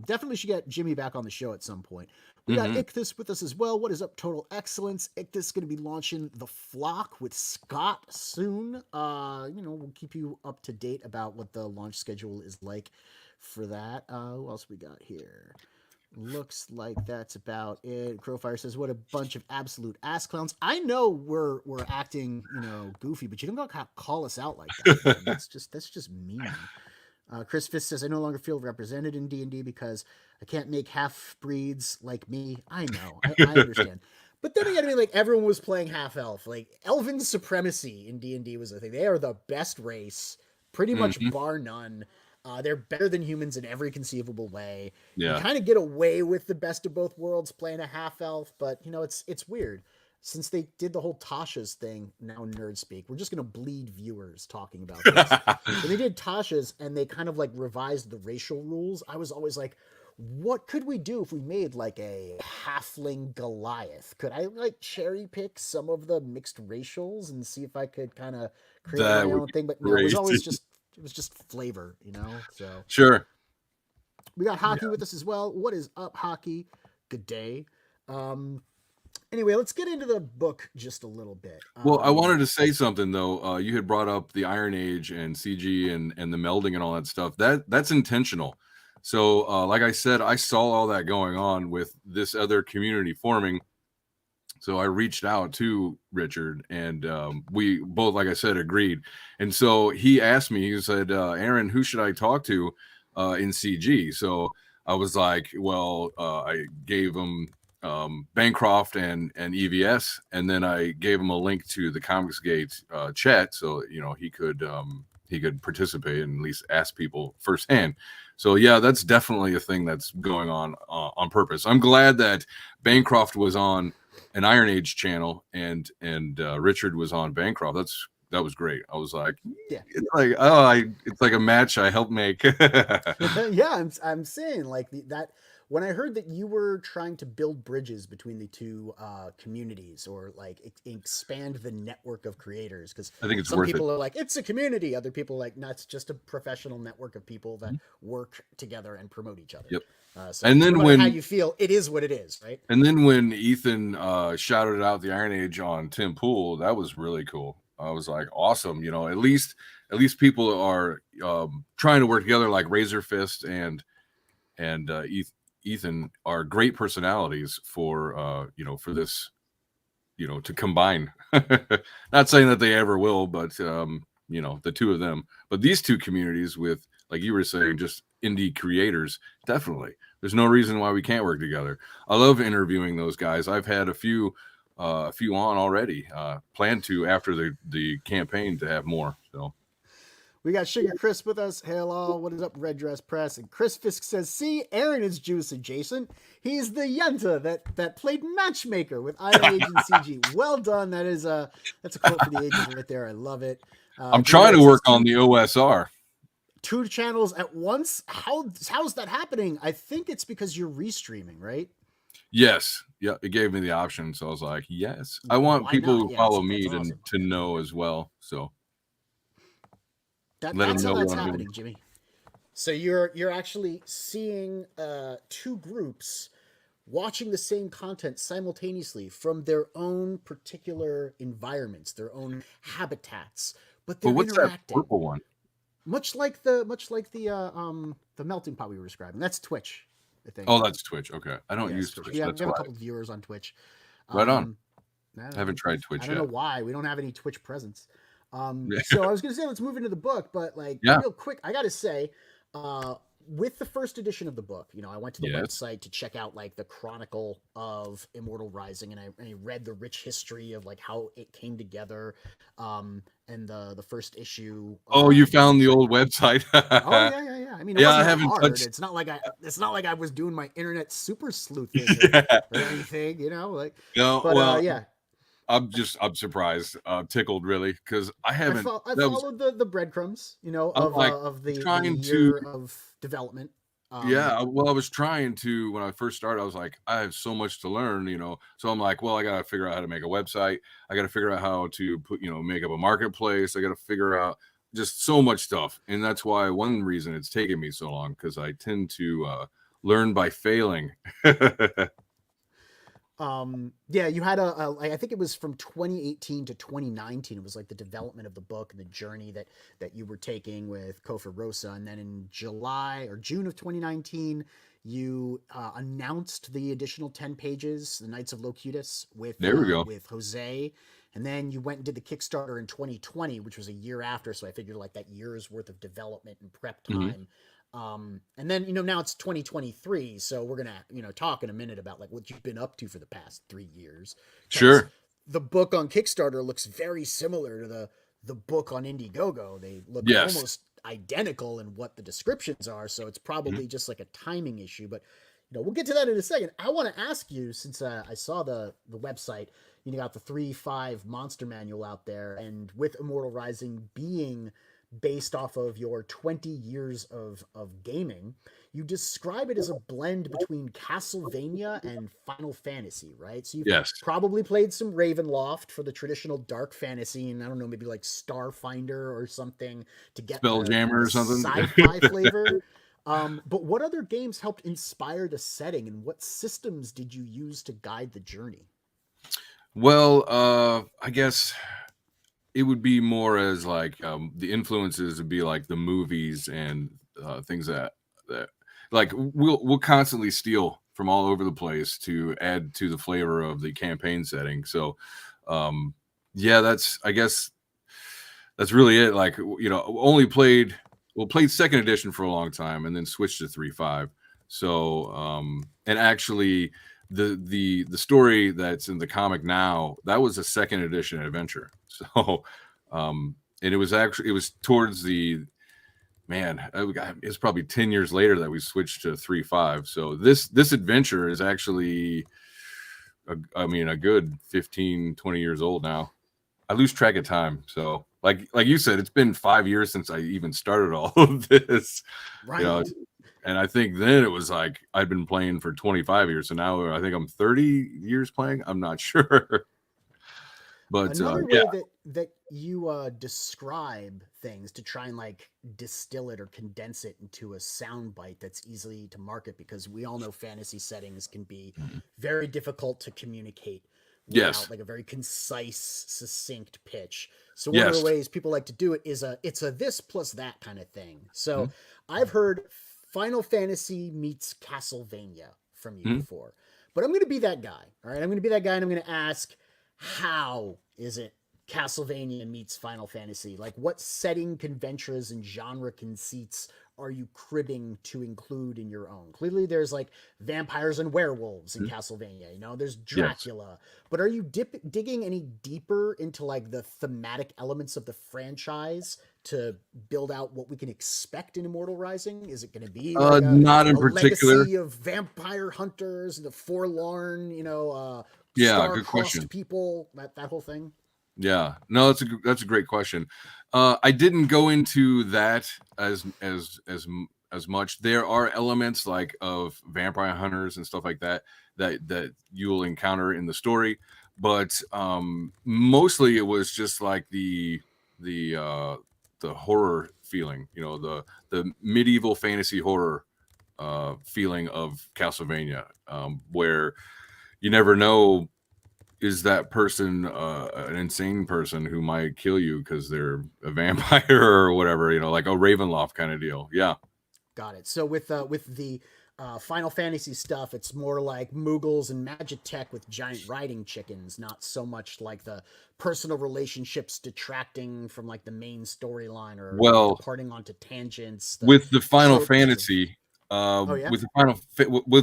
Definitely should get Jimmy back on the show at some point. We got
Mm-hmm.
Ichthus with us as well. What is up, Total Excellence? Ichthus is going to be launching The Flock with Scott soon. We'll keep you up to date about what the launch schedule is like for that. Who else we got here? Looks like that's about it. Crowfire says, "What a bunch of absolute ass clowns." I know we're acting, goofy, but you don't gotta call us out like that, man. That's just mean. Chris Fisk says, "I no longer feel represented in D&D because I can't make half breeds like me." I know, I understand. But then again, I mean, like, everyone was playing half elf. Like, elven supremacy in D&D was a thing. They are the best race, pretty much
Mm-hmm.
bar none. They're better than humans in every conceivable way. You
Yeah.
kind of get away with the best of both worlds playing a half elf, but you know it's weird. Since they did the whole Tasha's thing, now nerd speak, we're just gonna bleed viewers talking about this. When they did Tasha's and they kind of like revised the racial rules, I was always like, what could we do if we made like a halfling Goliath? Could I like cherry pick some of the mixed racials and see if I could kind of create
That
my
would
own
be
thing? But no, it was
crazy.
always just flavor, you know. So
Sure.
we got Hockey
Yeah.
with us as well. What is up, Hockey? Good day. Anyway, let's get into the book just a little bit.
Well, I wanted to say something though. You had brought up the Iron Age and CG and the melding and all that stuff. That's intentional. So, like I said, I saw all that going on with this other community forming. So I reached out to Richard, and we both, like I said, agreed. And so he asked me. He said, "Aaron, who should I talk to in CG?" So I was like, "Well, I gave him Bancroft and EVS, and then I gave him a link to the Comicsgate chat, so you know he could participate and at least ask people firsthand." So yeah, that's definitely a thing that's going on purpose. I'm glad that Bancroft was on an Iron Age channel and Richard was on Bancroft. That was great. I was like,
Yeah.
it's like a match I helped make.
Yeah, I'm saying like that when I heard that you were trying to build bridges between the two communities or like expand the network of creators, because
I think it's
some
worth
people
it.
are like it's a community, other people are like no, it's just a professional network of people that work together and promote each other.
Yep.
So
And
no
then
matter how
when
you feel, it is what it is, right?
And then when Ethan shouted out the Iron Age on Tim Pool, that was really cool. I was like, awesome. You know, at least people are trying to work together. Like Razor Fist and Ethan are great personalities for for this, to combine. Not saying that they ever will, but the two of them. But these two communities with, like you were saying, just indie creators, definitely. There's no reason why we can't work together. I love interviewing those guys. I've had a few on already. Plan to after the campaign to have more. So
We got Sugar Chris with us. Hello, what is up, Red Dress Press? And Chris Fisk says, "See, Aaron is Jewish adjacent. He's the Yenta that played matchmaker with Iron Age and CG. Well done. That's a quote for the ages right there. I love it.
I'm trying to work on the OSR.
2 channels at once. How's that happening? I think it's because you're restreaming, right?
Yes. Yeah, it gave me the option, so I was like, yes. I want
Why
people
not?
who
Yeah,
follow
that's
me
awesome.
to know as well. So let them
That's
know
how that's
what I'm
happening,
doing.
Jimmy. So you're actually seeing 2 groups watching the same content simultaneously from their own particular environments, their own habitats, but
But
they're
what's that
interacting.
purple one?
Much like the melting pot we were describing. That's Twitch, I think.
Oh, that's Twitch. Okay. I don't use
Twitch.
Twitch.
We have
That's
a
why.
couple viewers on Twitch.
Right on.
I
I haven't tried Twitch
don't know
yet.
why we don't have any Twitch presence. So I was gonna say let's move into the book, but like
Yeah.
real quick, I gotta say, with the first edition of the book, I went to the
Yes.
website to check out like the chronicle of Immortal Rising, and I read the rich history of like how it came together, and the first issue.
Oh, you found the old website.
Oh yeah. I mean, it
Yeah, I
wasn't
haven't
hard.
touched.
It's not like I was doing my internet super sleuthing
Yeah.
or anything, like.
No,
But
well,
yeah,
I'm surprised, tickled really, because I haven't.
I
That was.
followed the breadcrumbs,
I'm like
of the
trying
year
to.
of development.
Yeah, well, I was trying to when I first started. I was like, I have so much to learn, So I'm like, well, I gotta figure out how to make a website. I gotta figure out how to put, make up a marketplace. I gotta figure out just so much stuff, and that's why one reason it's taken me so long, because I tend to learn by failing.
Yeah, you had I think it was from 2018 to 2019. It was like the development of the book and the journey that you were taking with Kofa Rosa, and then in July or June of 2019, you announced the additional 10 pages, the Knights of Locutus,
There we go.
with Jose, and then you went and did the Kickstarter in 2020, which was a year after. So I figured like that year's worth of development and prep time. And then now it's 2023, so we're gonna talk in a minute about like what you've been up to for the past 3 years.
Sure.
The book on Kickstarter looks very similar to the book on Indiegogo. They look
Yes.
identical in what the descriptions are, so it's
Mhm.
probably just like a timing issue. But we'll get to that in a second. I want to ask you, since I saw the website, got the 3.5 monster manual out there, and with Immortal Rising being based off of your 20 years of gaming, you describe it as a blend between Castlevania and Final Fantasy, right? So you've
Yes.
probably played some Ravenloft for the traditional dark fantasy, and I don't know, maybe like Starfinder or something to get
Spelljammer
the
or something.
sci-fi flavor. But what other games helped inspire the setting, and what systems did you use to guide the journey?
Well, I guess it would be more as like the influences would be like the movies and things that like we'll constantly steal from all over the place to add to the flavor of the campaign setting. So yeah, that's I guess that's really it. Like only played second edition for a long time and then switched to 3.5. So and actually the story that's in the comic now, that was a second edition adventure. So and it was towards the man, it's probably 10 years later that we switched to 3.5. So this adventure is actually a good 15, 20 years old now. I lose track of time. So like you said, it's been 5 years since I even started all of this. You know,
Right.
and I think then it was like I'd been playing for 25 years. So now I think I'm 30 years playing. I'm not sure. But
Another
yeah.
way that you describe things to try and like distill it or condense it into a sound bite that's easy to market, because we all know fantasy settings can be
Mhm.
very difficult to communicate without
Yes.
like a very concise, succinct pitch. So one of the
Yes.
ways people like to do it is it's a this plus that kind of thing. So
Mhm.
I've heard Final Fantasy meets Castlevania from you
Mhm.
before, but I'm going to be that guy. All right, I'm going to be that guy, and I'm going to ask, how is it Castlevania meets Final Fantasy? Like, what setting conventions and genre conceits are you cribbing to include in your own? Clearly, there's like vampires and werewolves in
Mhm.
Castlevania. There's
Yes.
Dracula. But are you digging any deeper into like the thematic elements of the franchise to build out what we can expect in Immortal Rising? Is it going to be like
Not in
a
particular.
legacy of vampire hunters, the forlorn,
Yeah, good question.
star-crossed people, that whole thing?
Yeah, no, that's a great question. I didn't go into that as much. There are elements like of vampire hunters and stuff like that you'll encounter in the story, but mostly it was just like the the horror feeling, the medieval fantasy horror feeling of Castlevania, where you never know, is that person an insane person who might kill you because they're a vampire or whatever, like a Ravenloft kind of deal. Yeah.
Got it. So with the Final Fantasy stuff, it's more like Moogles and Magitech with giant riding chickens, not so much like the personal relationships detracting from like the main storyline, or
Well,
departing onto tangents, the
with the Final
tropes of.
Fantasy,
Oh yeah.
with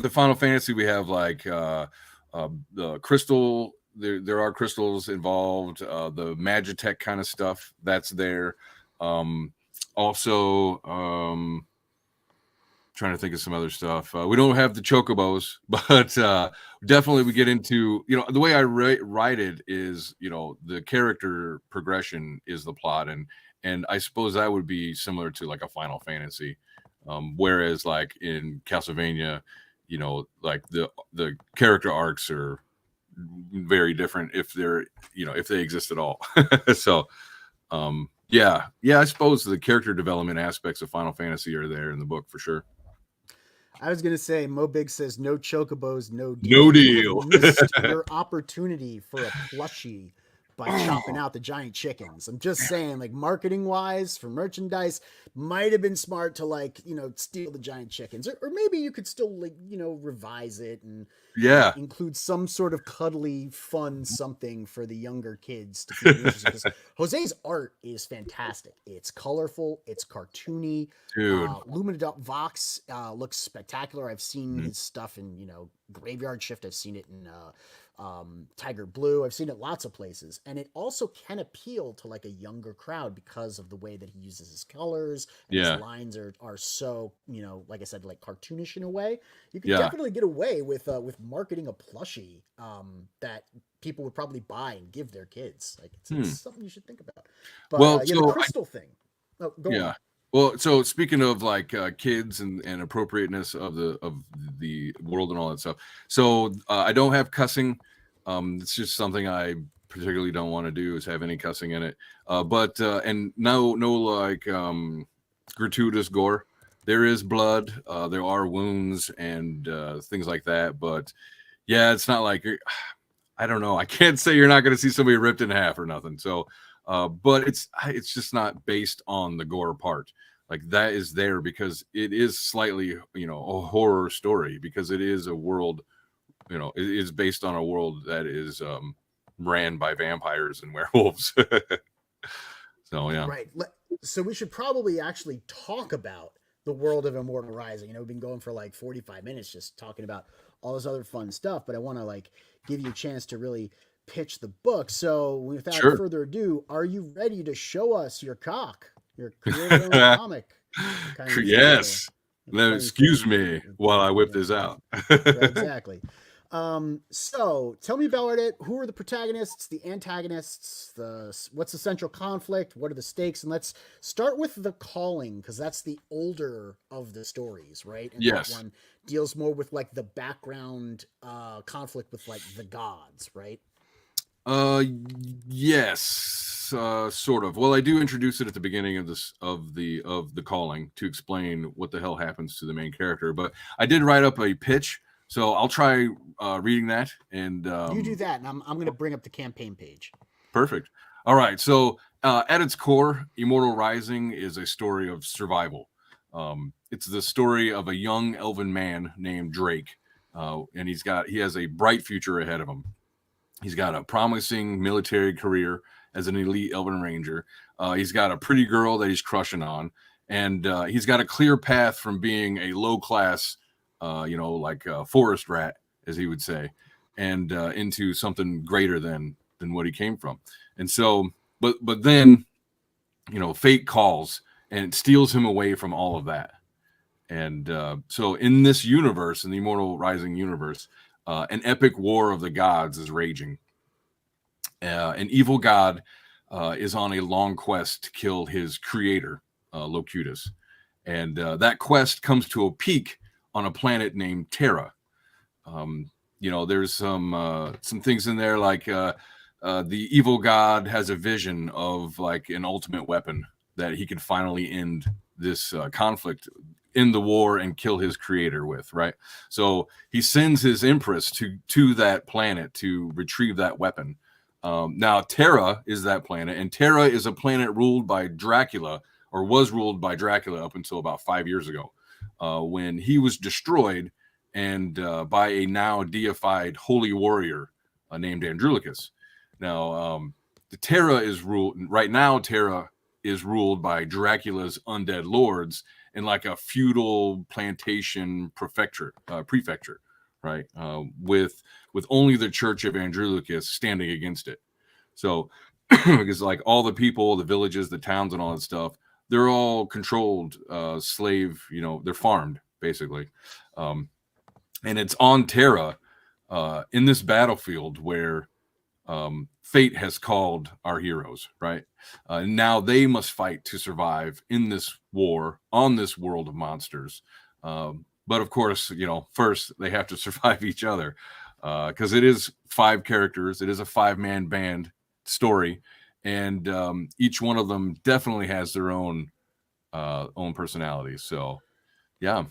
the Final Fantasy, we have like the crystal. There are crystals involved. The Magitech kind of stuff that's there. Also, trying to think of some other stuff. We don't have the chocobos, but definitely we get into, the way I write it is, the character progression is the plot, and I suppose that would be similar to like a Final Fantasy, whereas like in Castlevania, like the character arcs are very different if they're, if they exist at all. So yeah, I suppose the character development aspects of Final Fantasy are there in the book for sure.
I was gonna say, Mo Big says no chocobos, no
No
deal. You have
deal.
missed your opportunity for a plushie by chopping out the giant chickens. I'm just saying, like marketing wise for merchandise, might have been smart to like steal the giant chickens, or maybe you could still like revise it and
Yeah.
include some sort of cuddly, fun something for the younger kids to keep them interested. Because Jose's art is fantastic. It's colorful. It's cartoony.
Dude.
Lumina Vox looks spectacular. I've seen
Mhm.
his stuff in Graveyard Shift. I've seen it in Tiger Blue. I've seen it lots of places, and it also can appeal to like a younger crowd because of the way that he uses his colors and his
Yeah.
lines are so, you know, like I said, like cartoonish in a way. You could
Yeah.
definitely get away with marketing a plushie that people would probably buy and give their kids. Like it's
Hmm.
something you should think about. But
Well,
yeah, the
so
crystal thing. Oh, go
yeah.
on.
Well, so speaking of like kids and appropriateness of the world and all that stuff. So I don't have cussing. It's just something I particularly don't want to do is have any cussing in it. But and no like gratuitous gore. There is blood. There are wounds and things like that. But yeah, it's not like I don't know. I can't say you're not going to see somebody ripped in half or nothing. So, but it's just not based on the gore part. Like that is there because it is slightly, you know, a horror story because it is a world, you know, it is based on a world that is ran by vampires and werewolves. So yeah,
Right. So we should probably actually talk about the world of Immortal Rising. You know, we've been going for like 45 minutes just talking about all this other fun stuff, but I want to like give you a chance to really pitch the book. So without
sure.
further ado, are you ready to show us your cock, your create your own comic kind of
Yes. Now,
funny
excuse
thing?
me while I whip
Yeah,
this out.
right, exactly. So tell me about it. Who are the protagonists, the antagonists, what's the central conflict, what are the stakes, and let's start with the calling because that's the older of the stories, right? And that
Yes.
one deals more with like the background conflict with like the gods, right?
Uh, yes, sort of. Well, I do introduce it at the beginning of this of the calling to explain what the hell happens to the main character. But I did write up a pitch, so I'll try reading that. And
You do that, and I'm going to bring up the campaign page.
perfect. All right. So at its core, Immortal Rising is a story of survival. It's the story of a young elven man named Drake, and he has a bright future ahead of him. He's got a promising military career as an elite Elven Ranger. He's got a pretty girl that he's crushing on, and he's got a clear path from being a low class, like a forest rat, as he would say, and into something greater than what he came from. And so, but then, fate calls and it steals him away from all of that. And so, in this universe, in the Immortal Rising universe, an epic war of the gods is raging. An evil god is on a long quest to kill his creator, Locutus. And that quest comes to a peak on a planet named Terra. There's some things in there like the evil god has a vision of like an ultimate weapon that he could finally end this conflict in the war and kill his creator with, right? So he sends his empress to that planet to retrieve that weapon. Now Terra is that planet, and Terra is a planet ruled by Dracula, or was ruled by Dracula up until about 5 years ago, when he was destroyed and by a now deified holy warrior named Andronicus. Now, the Terra is ruled right now. Terra is ruled by Dracula's undead lords in like a feudal plantation prefecture, right? With only the Church of Andronicus standing against it. So, because like all the people, the villages, the towns, and all that stuff, they're all controlled slave. They're farmed basically. And it's on Terra in this battlefield where fate has called our heroes, right? Now they must fight to survive in this war on this world of monsters. But of course, first they have to survive each other because it is 5 characters. It is a 5-man band story, and each one of them definitely has their own personality. So, yeah,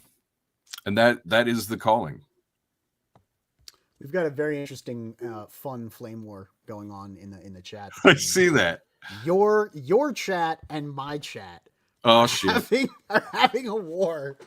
and that is the calling.
We've got a very interesting, fun flame war going on in the chat
I
between
see that.
your chat and my chat
Oh shit.
are having a war.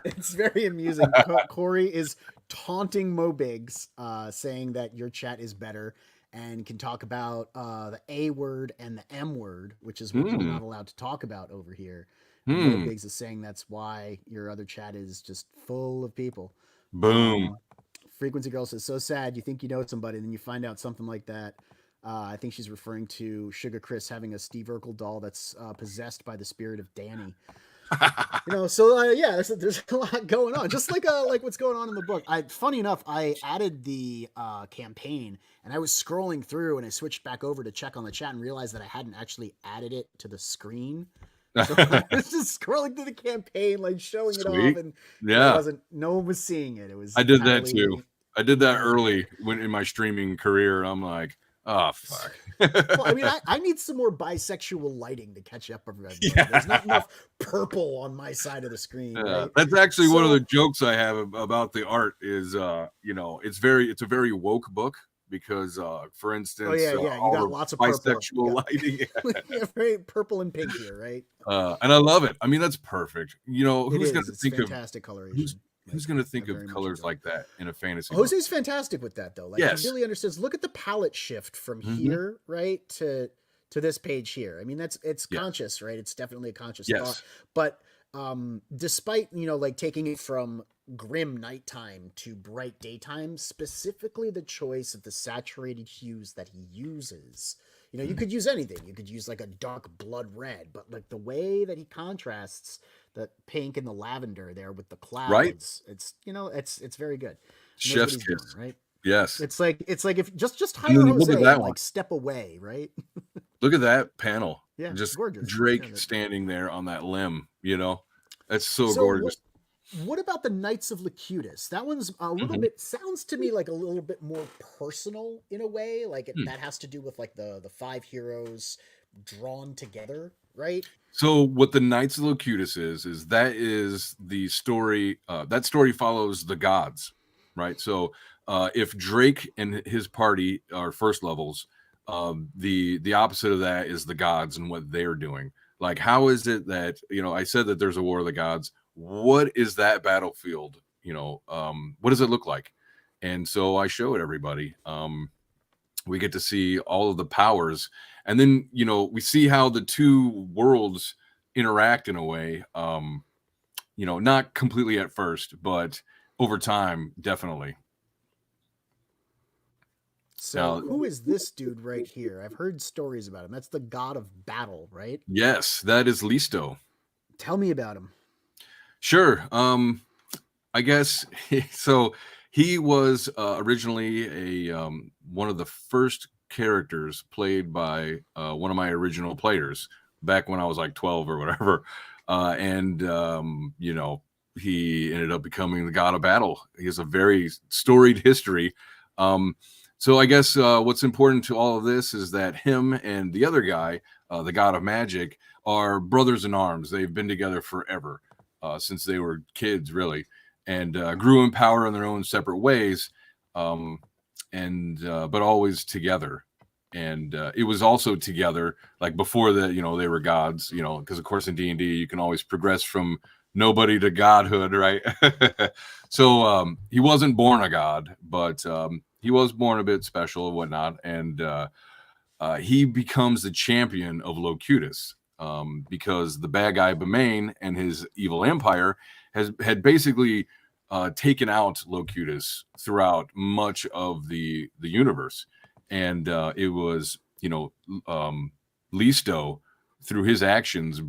It's very amusing. Corey is taunting Mobiggs, saying that your chat is better and can talk about the A word and the M word, which is what you're not allowed to talk about over here. And Mobiggs is saying that's why your other chat is just full of people.
Boom.
Frequency Girl says, so sad. You think you know somebody, and then you find out something like that. I think she's referring to Sugar Chris having a Steve Urkel doll that's possessed by the spirit of Danny. So yeah, there's a lot going on, just like what's going on in the book. Funny enough, I added the campaign, and I was scrolling through, and I switched back over to check on the chat and realized that I hadn't actually added it to the screen. So I was just scrolling through the campaign, like showing it off, and
yeah,
no one was seeing it. It was
I did that too. I did that early when in my streaming career. I'm like, oh fuck.
Well, I mean, I need some more bisexual lighting to catch up with everybody. Yeah. There's not enough purple on my side of the screen. Right?
That's actually one of the jokes I have about the art is, it's a very woke book because, for instance,
you got lots of
bisexual lighting.
Yeah, very purple and pink here, right?
And I love it. I mean, that's perfect. Who's going to think of
fantastic coloration?
Who's going to think of colors like that in a fantasy?
Jose's fantastic with that, though. Like, yes. He really understands. Look at the palette shift from here, right, to this page here. I mean, it's conscious, right? It's definitely a conscious thought. But despite like taking it from grim nighttime to bright daytime, specifically the choice of the saturated hues that he uses. You could use anything. You could use like a dark blood red, but like the way that he contrasts the pink and the lavender there with the clouds, right? It's very good.
Chef's kiss,
doing, right?
Yes.
It's like if just hire Jose and like step away, right?
Look at that panel.
Yeah,
just
gorgeous.
Drake standing there on that limb. That's so gorgeous.
What about the Knights of Locutus? That one's a little bit, sounds to me like a little bit more personal in a way. Like that has to do with like the 5 heroes drawn together, right?
So what the Knights of Locutus is that is the story. That story follows the gods, right? So if Drake and his party are first levels, the opposite of that is the gods and what they're doing. Like, how is it that, I said that there's a war of the gods. What is that battlefield? What does it look like? And so I showed everybody. We get to see all of the powers, and then we see how the two worlds interact in a way. Not completely at first, but over time, definitely.
So who is this dude right here? I've heard stories about him. That's the god of battle, right?
Yes, that is Listo.
Tell me about him.
Sure. I guess so. He was originally a one of the first characters played by one of my original players back when I was like 12 or whatever. He ended up becoming the god of battle. He has a very storied history. So I guess what's important to all of this is that him and the other guy, the god of magic, are brothers in arms. They've been together forever. Since they were kids, really, and grew in power in their own separate ways, but always together. And it was also together, like before they were gods, because of course in D&D you can always progress from nobody to godhood, right? So he wasn't born a god, but he was born a bit special and whatnot, and he becomes the champion of Locutus. Because the bad guy Bamain and his evil empire had basically taken out Locutus throughout much of the universe, and it was Listo through his actions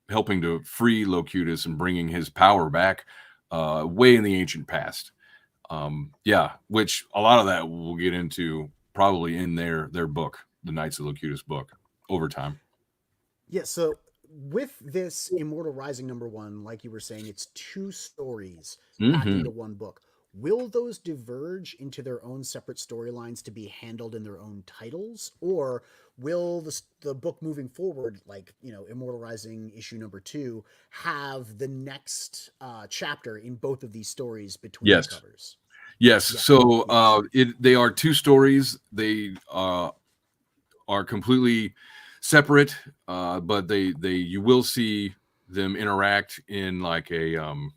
helping to free Locutus and bringing his power back way in the ancient past. Which a lot of that we'll get into probably in their book, the Knights of Locutus book, over time.
Yeah, so with this Immortal Rising #1, like you were saying, it's 2 stories packed into one book. Will those diverge into their own separate storylines to be handled in their own titles? Or will the book moving forward, like, Immortal Rising issue #2, have the next chapter in both of these stories between the covers?
Yes. Yeah. So they are 2 stories. They are completely separate, but you will see them interact in like in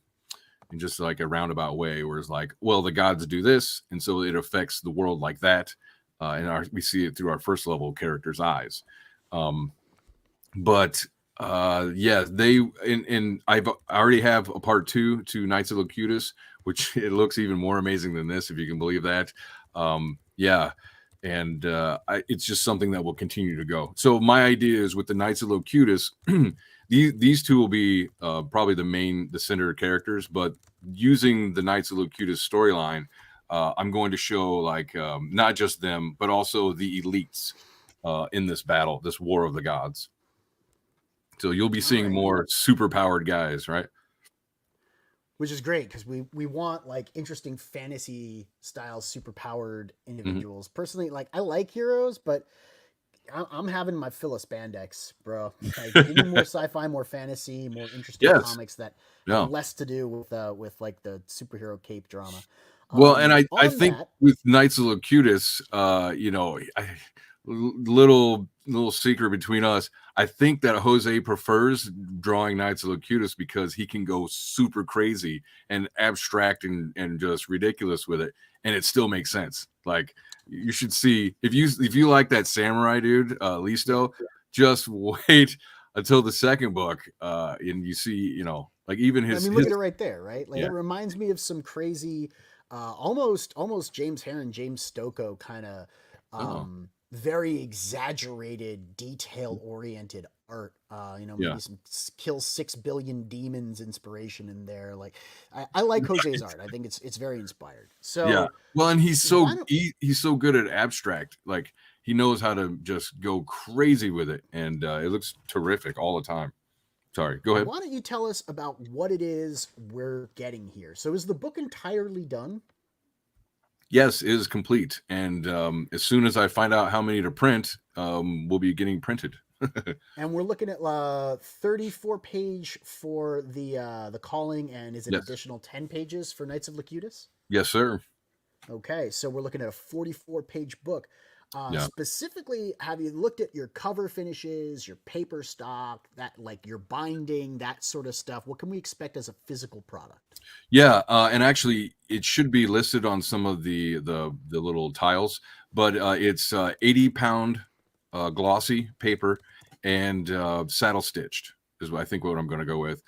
just like a roundabout way, where it's like, well, the gods do this, and so it affects the world like that, and we see it through our first level characters' eyes. But Yeah, I already have a part 2 to Knights of Locutus, which it looks even more amazing than this, if you can believe that. Yeah, and it's just something that will continue to go. So my idea is with the Knights of Locutus, these two will be probably the center characters, but using the Knights of Locutus storyline, I'm going to show like not just them, but also the elites in this battle, this War of the Gods. So you'll be
All
seeing
right.
more super powered guys, right?
Which is great because we want like interesting fantasy style super powered
Mhm.
individuals. Personally, like I like heroes, but I'm having my fill of spandex, bro. Like, give me more sci-fi, more fantasy, more interesting
Yes.
comics that have
No.
less to do with like the superhero cape drama.
Well, and I
On
think
that,
with Knights of Locutus, little secret between us. I think that Jose prefers drawing Knights of Locutus because he can go super crazy and abstract and just ridiculous with it, and it still makes sense. Like you should see if you like that samurai dude,
yeah.
Listo, just wait until the second book, and you see, like even
I mean, look
his
at it right there, right? Like
yeah.
it reminds me of some crazy, almost James Heron, James Stocco kind of,
Oh,
very exaggerated, detail oriented art.
yeah.
Maybe some kill 6 billion demons inspiration in there. Like, I like Jose's art. I think it's very inspired.
Yeah.
So
Well, and
why don't
he's so good at abstract. Like he knows how to just go crazy with it, and it looks terrific all the time. Sorry, go ahead.
why don't you tell us about what it is we're getting here? So is the book entirely done?
Yes, it is complete, and as soon as I find out how many to print, we'll be getting printed.
And we're looking at 34 page for the calling, and is an
Yes,
additional 10 pages for Knights of Locutus.
yes, sir.
Okay, so we're looking at a 44 page book.
Yeah.
Specifically, have you looked at your cover finishes, your paper stock, that like your binding, that sort of stuff? What can we expect as a physical product?
Yeah, and actually, it should be listed on some of the little tiles, but it's 80-pound glossy paper and saddle stitched is what I think what I'm going to go with.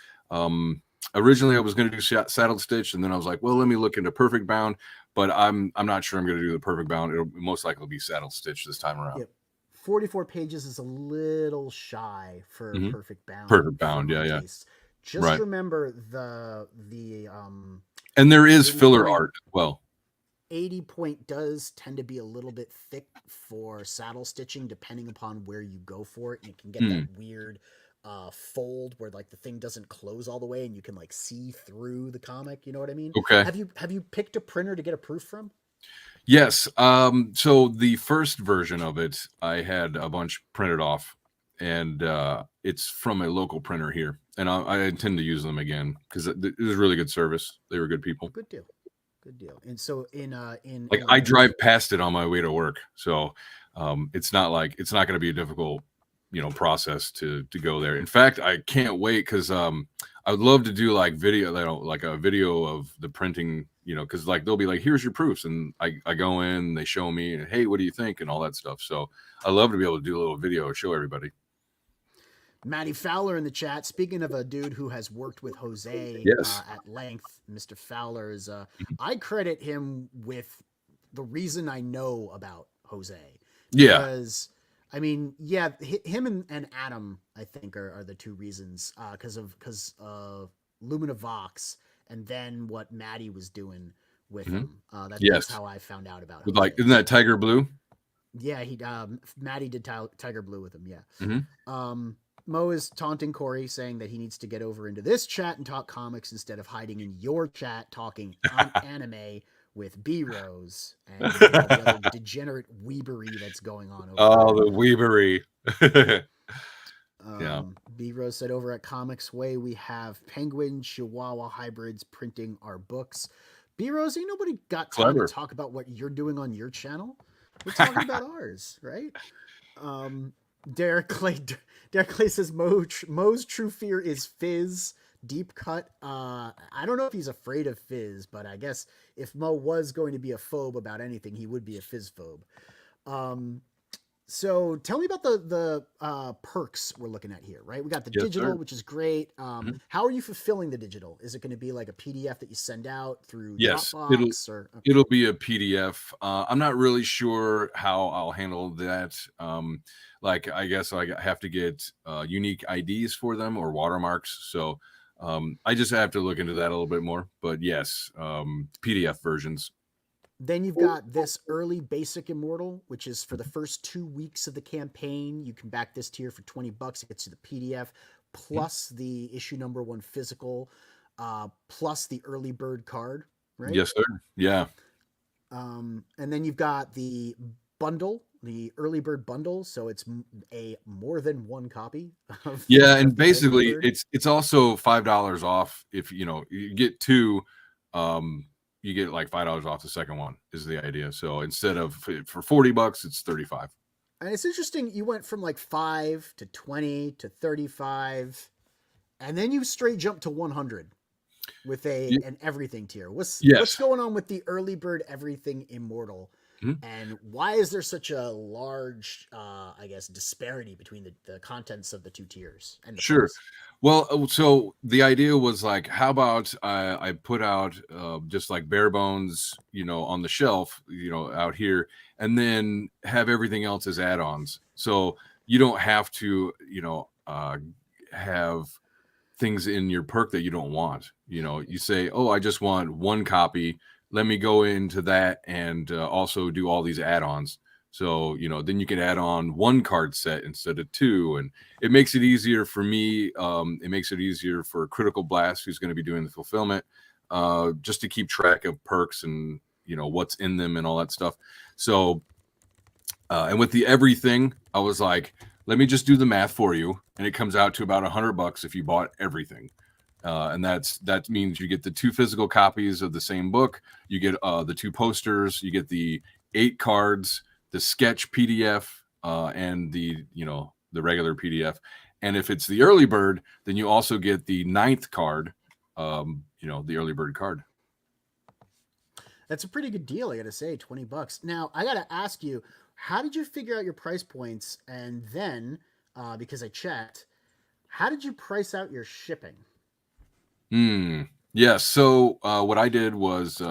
Originally, I was going to do saddle stitched, and then I was like, well, let me look into perfect bound, but I'm not sure I'm going to do the perfect bound. It'll most likely be saddle stitched this time around.
Yep. 44 pages is a little shy for
Hmm.
perfect bound
Perfect
for
bound,
my
yeah, yeah,
tastes. Just
right.
remember the
And there is
80
filler
point
art as well.
80 point does tend to be a little bit thick for saddle stitching depending upon where you go for it, and it can get that
Hmm.
weird fold where like the thing doesn't close all the way and you can like see through the comic, you know what I mean?
Okay.
Have you picked a printer to get a proof from?
Yes. So the first version of it, I had a bunch printed off, and it's from a local printer here, and I intend to use them again because it was really good service. They were good people.
Good deal. Good deal. And so
Like I drive past it on my way to work, so it's not like it's not going to be a difficult, process to go there. In fact, I can't wait because I would love to do like video, like a video of the printing, because like they'll be like, here's your proofs, and I go in, they show me, and hey, what do you think, and all that stuff. So I love to be able to do a little video, show everybody.
Matty Fowler in the chat. Speaking of a dude who has worked with Jose
Yes.
at length, Mr. Fowler is. I credit him with the reason I know about Jose
Yeah.
because, I mean, yeah, him and Adam, I think, are the two reasons because of Lumina Vox and then what Matty was doing with
Mhm.
him. That's
Yes.
how I found out about
With
Jose.
like, isn't that Tiger Blue?
Yeah, he Matty did Tiger Blue with him. Yeah.
Hmm.
Um, Mo is taunting Corey, saying that he needs to get over into this chat and talk comics instead of hiding in your chat talking anime with B Rose and all the other degenerate weebery that's going on over
Oh,
there.
the Weavery. Yeah.
B Rose said over at Comics Way we have Penguin Chihuahua hybrids printing our books. B Rose, ain't nobody got time to
Clever.
talk about what you're doing on your channel. We're talking about ours, right? Derek Clay says Mo's true fear is Fizz deep cut. I don't know if he's afraid of Fizz, but I guess if Mo was going to be a phobe about anything, he would be a Fizz phobe. So tell me about the perks we're looking at here, right? We got the
Yes,
digital,
sir.
which is great.
Mhm.
How are you fulfilling the digital? Is it going to be like a PDF that you send out through
Yes, it'll
Dropbox or okay?
it'll be a PDF. I'm not really sure how I'll handle that. Like I guess I have to get unique IDs for them or watermarks. So I just have to look into that a little bit more. But yes, PDF versions.
Then you've got this early basic immortal, which is for the first 2 weeks of the campaign. You can back this tier for $20. It gets you the PDF
Mhm.
plus the issue number one physical, plus the early bird card, right?
Yes, sir. Yeah.
And then you've got the bundle, the early bird bundle. So it's a more than one copy of
Yeah, and
of the early
basically
bird.
it's also $5 off if you get two, um, you get like $5 off the second one is the idea. So instead of for $40, it's 35.
And it's interesting. You went from like 5 to 20 to 35, and then you straight jumped to 100 with an everything tier. What's
Yes.
going on with the early bird everything immortal,
Mhm.
and why is there such a large, I guess, disparity between the contents of the two tiers and the
Sure.
perks?
Well, so the idea was like, how about I put out just like bare bones, on the shelf, out here, and then have everything else as add-ons. So you don't have to, have things in your perk that you don't want. You say, oh, I just want one copy. Let me go into that and also do all these add-ons. So, then you can add on one card set instead of two. And it makes it easier for me. It makes it easier for Critical Blast, who's going to be doing the fulfillment, just to keep track of perks and, what's in them and all that stuff. So, and with the everything, I was like, let me just do the math for you, and it comes out to about $100 if you bought everything. And that means you get the two physical copies of the same book, you get the two posters, you get the 8 cards, the sketch PDF, and the regular PDF. And if it's the early bird, then you also get the ninth card, the early bird card.
That's a pretty good deal, I gotta say, $20. Now, I gotta ask you, how did you figure out your price points? And then, because I checked, how did you price out your shipping?
Hmm. Yeah. So what I did was,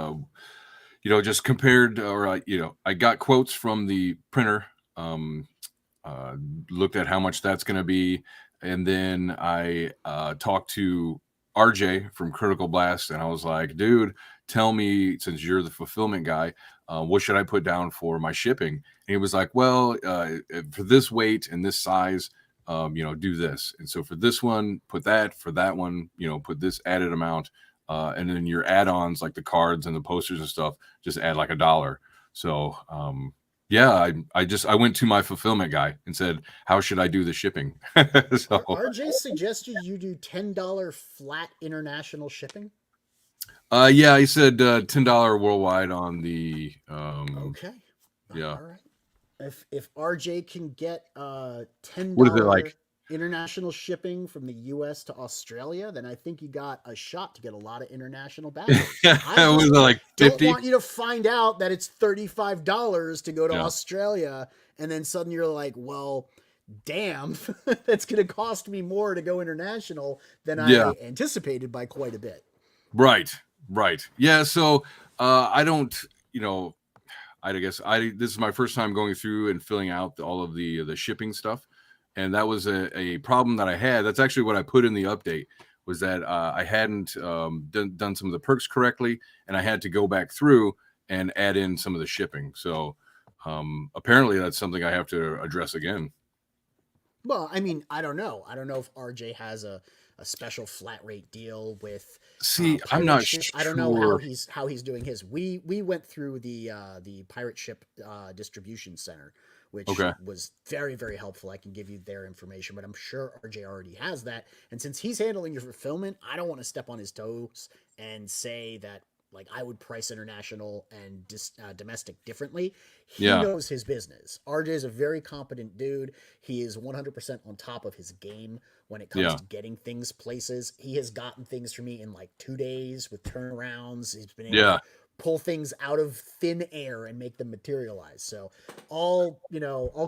just compared, or I got quotes from the printer, um, uh, looked at how much that's going to be, and then I talked to RJ from Critical Blast, and I was like, dude, tell me, since you're the fulfillment guy, what should I put down for my shipping? And he was like, well, for this weight and this size, do this. And so for this one, put that. For that one, put this added amount. And then your add-ons like the cards and the posters and stuff, just add like $1. So yeah, I went to my fulfillment guy and said, how should I do the shipping? So
RJ suggested you do $10 flat international shipping.
yeah, he said $10 worldwide on the
Okay,
yeah.
all right. If RJ can get ten
What is it like?
dollar international shipping from the U.S. to Australia, then I think you got a shot to get a lot of international backers. I
Was
just
it like
don't
50?
want you to find out that it's $35 to go to
Yeah.
Australia, and then suddenly you're like, well, damn, that's going to cost me more to go international than
Yeah.
I anticipated by quite a bit.
Right. Right. Yeah. So I don't, you know, I guess this is my first time going through and filling out all of the shipping stuff, and that was a problem that I had. That's actually what I put in the update, was that I hadn't done some of the perks correctly, and I had to go back through and add in some of the shipping. So apparently that's something I have to address again.
Well, I mean, I don't know. I don't know if RJ has a special flat rate deal with
See, I'm
pirate
not
ship. I don't know how
sure.
he's doing his. We went through the pirate ship distribution center, which
Okay.
was very helpful. I can give you their information, but I'm sure RJ already has that. And since he's handling your fulfillment, I don't want to step on his toes and say that like I would price international and domestic differently. He
Yeah.
knows his business. RJ is a very competent dude. He is 100% on top of his game when it comes
Yeah.
to getting things places. He has gotten things for me in like 2 days with turnarounds. He's been able to
Yeah.
pull things out of thin air and make them materialize. So all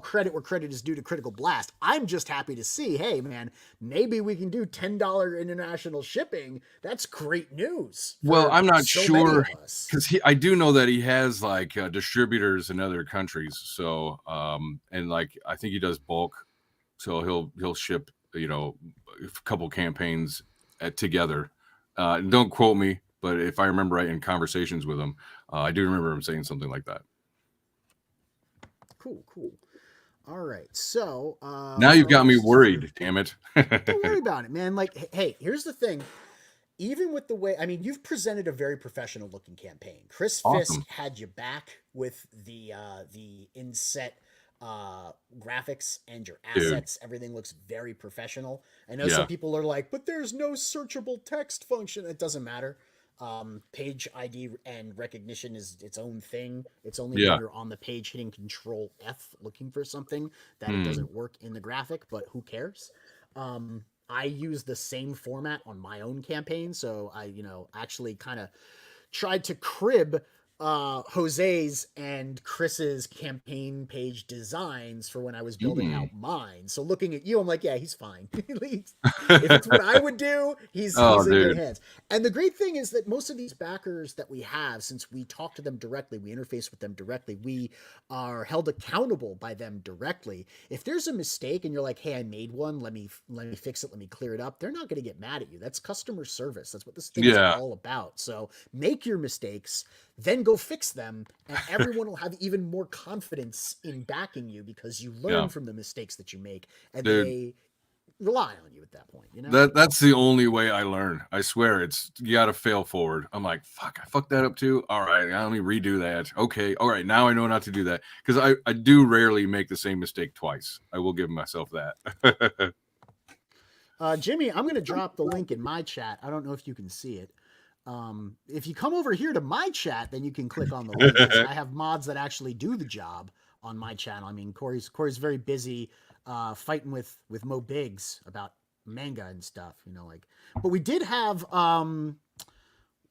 credit where credit is due to Critical Blast. I'm just happy to see, hey man, maybe we can do $10 international shipping. That's great news.
Well, I'm not
so
sure, because I do know that he has like distributors in other countries. So and like I think he does bulk, so he'll ship a couple campaigns together. Don't quote me, but if I remember right in conversations with him, I do remember him saying something like that.
Cool. All right, so
now you've got me worried. Damn it!
Don't worry about it, man. Like, hey, here's the thing. Even with the way, I mean, you've presented a very professional looking campaign. Chris Fisk had you back with the inset graphics and your assets. Dude. Everything looks very professional. I know some people are like, but there's no searchable text function. It doesn't matter. Page ID and recognition is its own thing. It's only when you're on the page hitting Control F looking for something that it doesn't work in the graphic, but who cares? I use the same format on my own campaign, so I, actually kind of tried to crib Jose's and Chris's campaign page designs for when I was building out mine. So looking at you, I'm like, yeah, he's fine. If it's what I would do, he's in good hands. And the great thing is that most of these backers that we have, since we talk to them directly, we interface with them directly, we are held accountable by them directly. If there's a mistake and you're like, hey, I made one, let me fix it, let me clear it up, they're not going to get mad at you. That's customer service. That's what this thing is all about. So make your mistakes, then go fix them, and everyone will have even more confidence in backing you because you learn from the mistakes that you make, and they rely on you at that point.
That's the only way I learn. I swear, you got to fail forward. I'm like, fuck, I fucked that up too. All right, let me redo that. Okay, all right, now I know not to do that, because I do rarely make the same mistake twice. I will give myself that.
Jimmy, I'm going to drop the link in my chat. I don't know if you can see it. If you come over here to my chat, then you can click on the link. I have mods that actually do the job on my channel. I mean, Corey's very busy fighting with Mo Biggs about manga and stuff, but we did have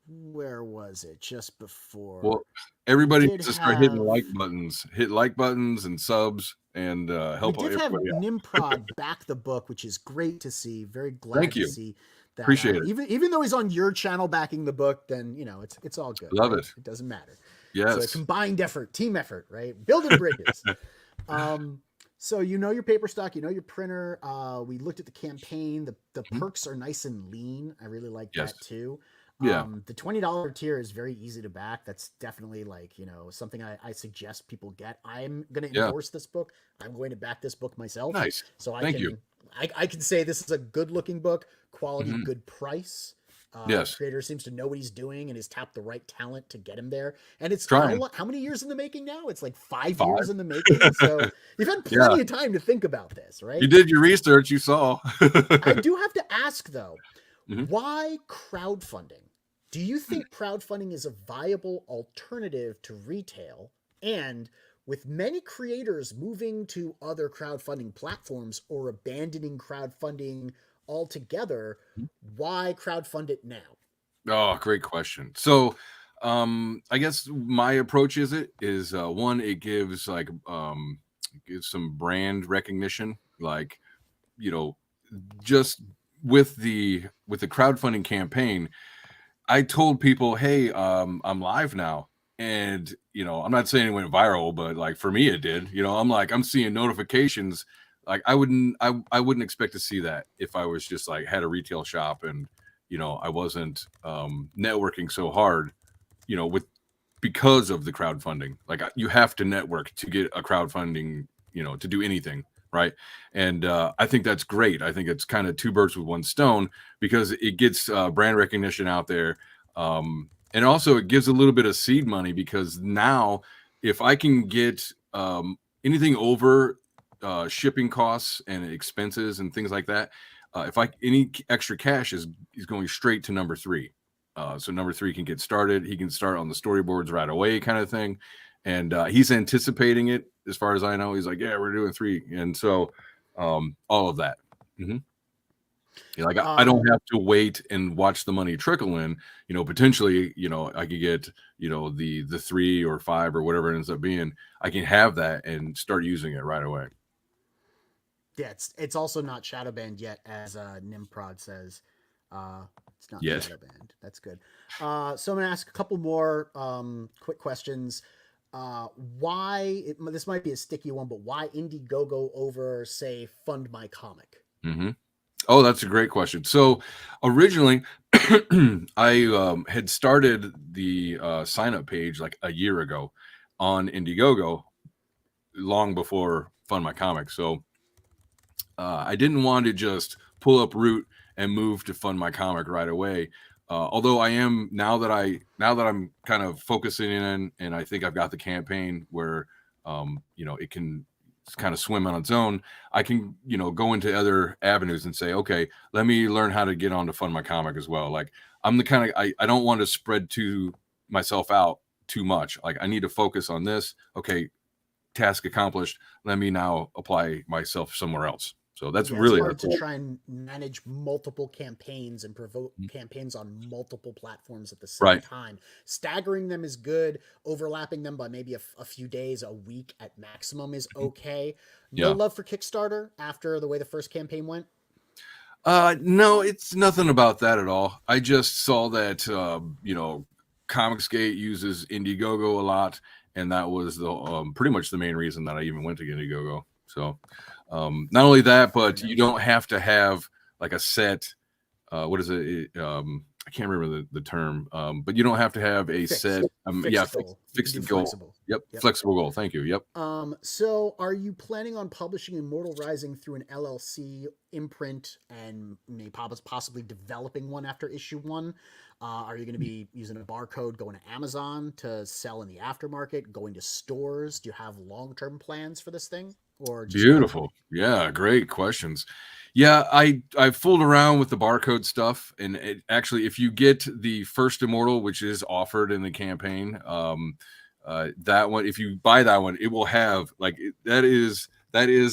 where was it just before?
Well, everybody needs to start hitting like buttons. Hit like buttons and subs and help.
We did have Nimprod back the book, which is great to see. Very glad to see. That,
appreciate it.
Even though he's on your channel backing the book, then it's all good.
Love it.
It doesn't matter.
Yes.
So a combined effort, team effort, right? Building bridges. So your paper stock, your printer. We looked at the campaign. The perks are nice and lean. I really like that too.
Yeah.
The $20 tier is very easy to back. That's definitely something I suggest people get. I'm going to endorse this book. I'm going to back this book myself.
Nice.
So
Thank you.
I can say this is a good looking book, quality, good price.
Yes.
Creator seems to know what he's doing and has tapped the right talent to get him there. And it's how many years in the making now? It's like 5 years in the making. So you've had plenty of time to think about this, right?
You did your research, you saw.
I do have to ask though, why crowdfunding? Do you think crowdfunding is a viable alternative to retail? And with many creators moving to other crowdfunding platforms or abandoning crowdfunding altogether, why crowdfund it now?
Oh, great question. So I guess my approach is one, it gives gives some brand recognition, just with the crowdfunding campaign. I told people, hey, I'm live now. And, I'm not saying it went viral, but for me, it did. I'm seeing notifications. I wouldn't expect to see that if I was just had a retail shop and, I wasn't networking so hard, because of the crowdfunding. You have to network to get a crowdfunding, to do anything. Right. And I think that's great. I think it's kind of two birds with one stone, because it gets brand recognition out there. And also it gives a little bit of seed money, because now if I can get anything over shipping costs and expenses and things like that, any extra cash is going straight to number 3. So number 3 can get started. He can start on the storyboards right away, kind of thing. And he's anticipating it. As far as I know, he's like, yeah, we're doing 3. And so all of that. Like I don't
Um,
have to wait and watch the money trickle in. Potentially, I could get, the 3 or 5 or whatever it ends up being. I can have that and start using it right away.
yeah, it's also not shadow banned yet, as Nimprod says. It's not
Yet.
shadow banned. That's good. So I'm gonna ask a couple more quick questions. This might be a sticky one, but why Indiegogo over, say, Fund My Comic?
Hmm. Oh, that's a great question. So originally, I had started the sign up page like a year ago on Indiegogo, long before Fund My Comics. So I didn't want to just pull up root and move to Fund My Comic right away. Although I am now that I'm kind of focusing in, and I think I've got the campaign where it can kind of swim on its own. I can go into other avenues and say, okay, let me learn how to get on to Fund My Comic as well. Like I'm the kind of I don't want to spread to myself out too much. Like I need to focus on this. Okay, task accomplished. Let me now apply myself somewhere else. So that's
Yeah, it's
really
hard to try and manage multiple campaigns and provoke campaigns on multiple platforms at the same
right.
time. Staggering them is good. Overlapping them by maybe a few days, a week at maximum is okay. No
Yeah.
love for Kickstarter after the way the first campaign went.
No, it's nothing about that at all. I just saw that Comicsgate uses Indiegogo a lot, and that was the pretty much the main reason that I even went to Indiegogo. So not only that,
Fair
but you
enough.
don't have to have like a set what is it? I can't remember the term, but you don't have to have a set. Yeah,
Fixed goal. You can do
fixed goal.
flexible.
Yep,
Yep.
flexible goal. Thank you. Yep.
So are you planning on publishing Immortal Rising through an LLC imprint and possibly developing one after issue one? Are you going to be using a barcode, going to Amazon to sell in the aftermarket, going to stores? Do you have long-term plans for this thing, or just crowdfunding?
Beautiful. Yeah, great questions. Yeah, I fooled around with the barcode stuff, and actually, if you get the first Immortal, which is offered in the campaign, that one, if you buy that one, it will have that is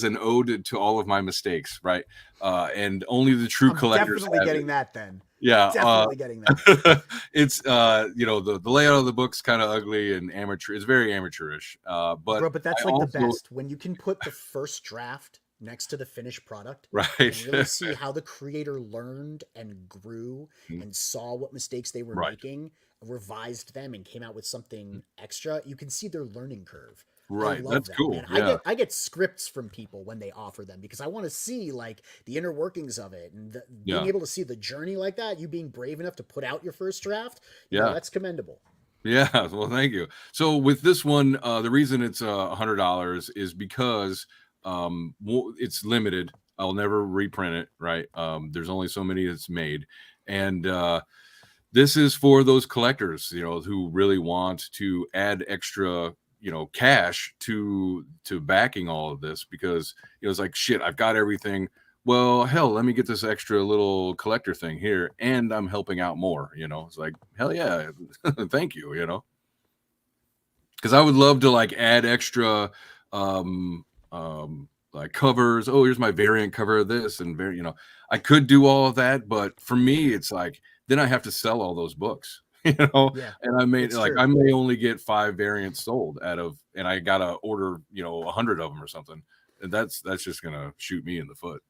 an ode to all of my mistakes, right? And only the true
I'm
collectors
definitely
have it.
getting that then.
Yeah,
Definitely getting that.
it's the layout of the book's kind of ugly and amateur. It's very amateurish. But
Bro, but
I
that's like the
also
best when you can put the first draft next to the finished product and
right,
really see how the creator learned and grew and saw what mistakes they were
right,
making, revised them, and came out with something extra. You can see their learning curve. I
right.
love
That's
that,
cool.
man. I
Yeah,
get I get scripts from people when they offer them because I want to see like the inner workings of it, and being
yeah,
able to see the journey like that. You being brave enough to put out your first draft,
yeah.
that's commendable.
Yeah, well, thank you. So with this one, the reason it's $100 is because it's limited. I'll never reprint it. Right? There's only so many that's made, and this is for those collectors, who really want to add extra, cash to backing all of this because it's like shit. I've got everything. Well, hell, let me get this extra little collector thing here, and I'm helping out more. It's like hell yeah, thank you. Because I would love to like add extra like covers. Oh, here's my variant cover of this and I could do all of that, but for me it's like then I have to sell all those books.
Yeah,
And
it's
I
true.
may only get 5 variants sold out of, and I gotta order 100 of them or something, and that's just gonna shoot me in the foot.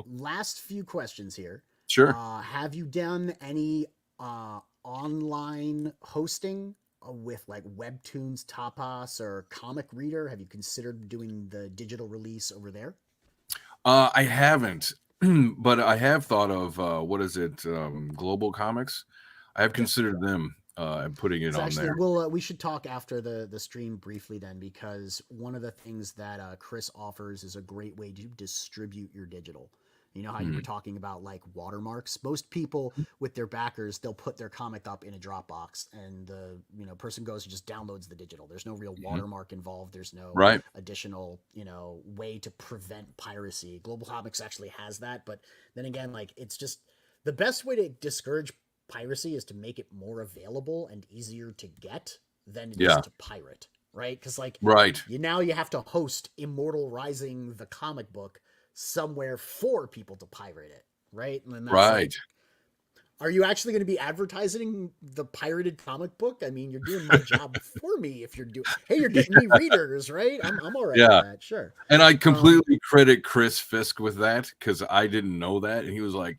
Last few questions here.
Sure.
Have you done any online hosting with like Webtoons, Tapas, or Comic Reader? Have you considered doing the digital release over there?
I haven't, but I have thought of what is it, Global Comics. I have
Yeah.
considered them and putting it
It's
on
actually
there.
we should talk after the stream briefly then, because one of the things that Chris offers is a great way to distribute your digital. You know how you were
Mhm.
talking about like watermarks. Most people with their backers, they'll put their comic up in a Dropbox, and the person goes and just downloads the digital. There's no real
Mhm.
watermark involved. There's no
Right.
additional way to prevent piracy. Global Comics actually has that, but then again, like it's just the best way to discourage piracy is to make it more available and easier to get than it is
Yeah.
to pirate, right? Because like
Right.
you have to host Immortal Rising the comic book somewhere for people to pirate it. right? And then that's like,
Right.
are you actually going to be advertising the pirated comic book? I mean, you're doing my job for me if you're doing. Hey, you're getting me readers, right? I'm all right with
Yeah.
that. Sure.
And I
Um,
completely credit Chris Fisk with that because I didn't know that. And he was like,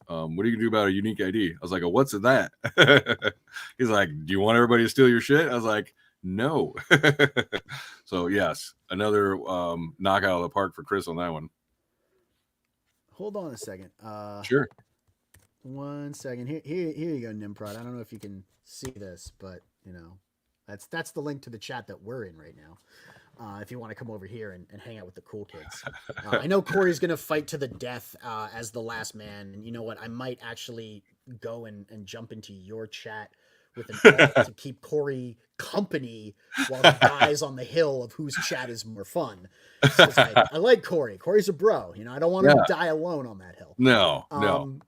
what are you gonna do about a unique ID? I was like, oh, what's that? He's like, do you want everybody to steal your shit? I was like, no. So yes, another knockout of the park for Chris on that one.
hold on a second.
Sure.
1 second. Here you go, Nimprod. I don't know if you can see this, but that's the link to the chat that we're in right now. If you want to come over here and hang out with the cool kids. I know Corey's going to fight to the death as the last man. And you know what? I might actually go and jump into your chat with an alt to keep Corey company while he dies on the hill of whose chat is more fun. Because I like Corey. Corey's a bro. I don't want him to die alone on that hill.
No.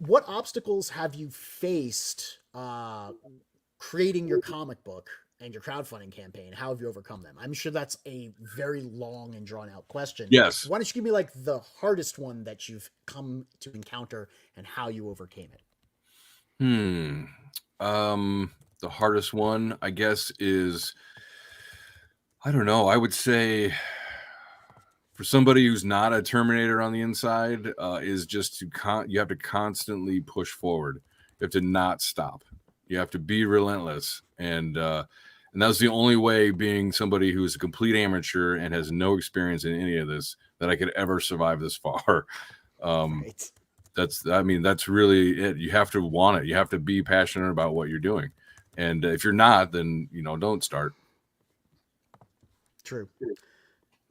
What obstacles have you faced creating your comic book and your crowdfunding campaign? How have you overcome them? I'm sure that's a very long and drawn out question.
Yes.
Why don't you give me like the hardest one that you've come to encounter and how you overcame it?
The hardest one, I guess, is, I don't know. I would say for somebody who's not a Terminator on the inside, is just you have to constantly push forward. You have to not stop. You have to be relentless. And that's the only way, being somebody who's a complete amateur and has no experience in any of this, that I could ever survive this far.
Right.
That's really it. You have to want it. You have to be passionate about what you're doing. And if you're not, then, don't start.
True.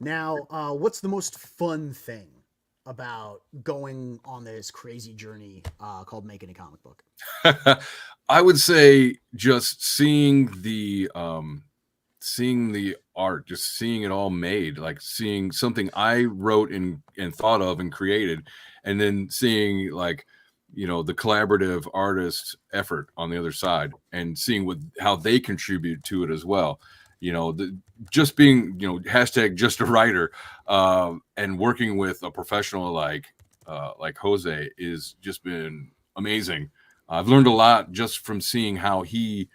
Now, what's the most fun thing about going on this crazy journey called making a comic book?
I would say just seeing the art, just seeing it all made, like seeing something I wrote and thought of and created, and then seeing like, the collaborative artist effort on the other side, and seeing how they contribute to it as well. Just being, hashtag just a writer, and working with a professional like Jose is just been amazing. I've learned a lot just from seeing how he,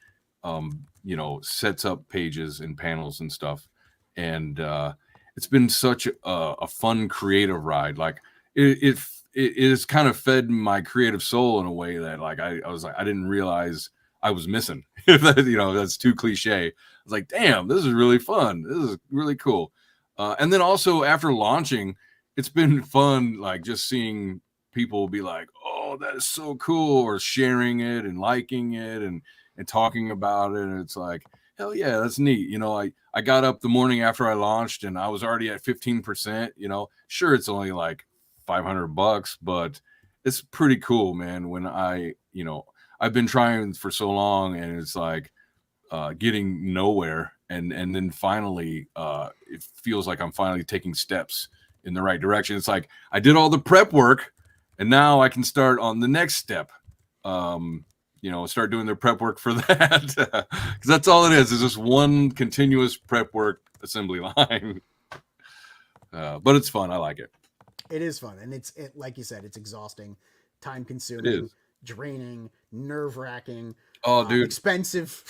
sets up pages and panels and stuff. And it's been such a fun, creative ride. Like it is kind of fed my creative soul in a way that, like, I was like, I didn't realize I was missing. That's too cliche. I was like, damn, this is really fun. This is really cool. And then also after launching, it's been fun, like just seeing people be like, oh, that is so cool, or sharing it and liking it and talking about it. And it's like, hell yeah, that's neat. I got up the morning after I launched and I was already at 15%. Sure, it's only like $500, but it's pretty cool, man. When I've been trying for so long, and it's like getting nowhere, and then finally it feels like I'm finally taking steps in the right direction. It's like I did all the prep work, and now I can start on the next step. Start doing the prep work for that, because that's all it is just one continuous prep work assembly line. But it's fun. I like it.
It is fun, and it's like you said, it's exhausting, time consuming, draining, nerve wracking.
Oh, dude,
expensive.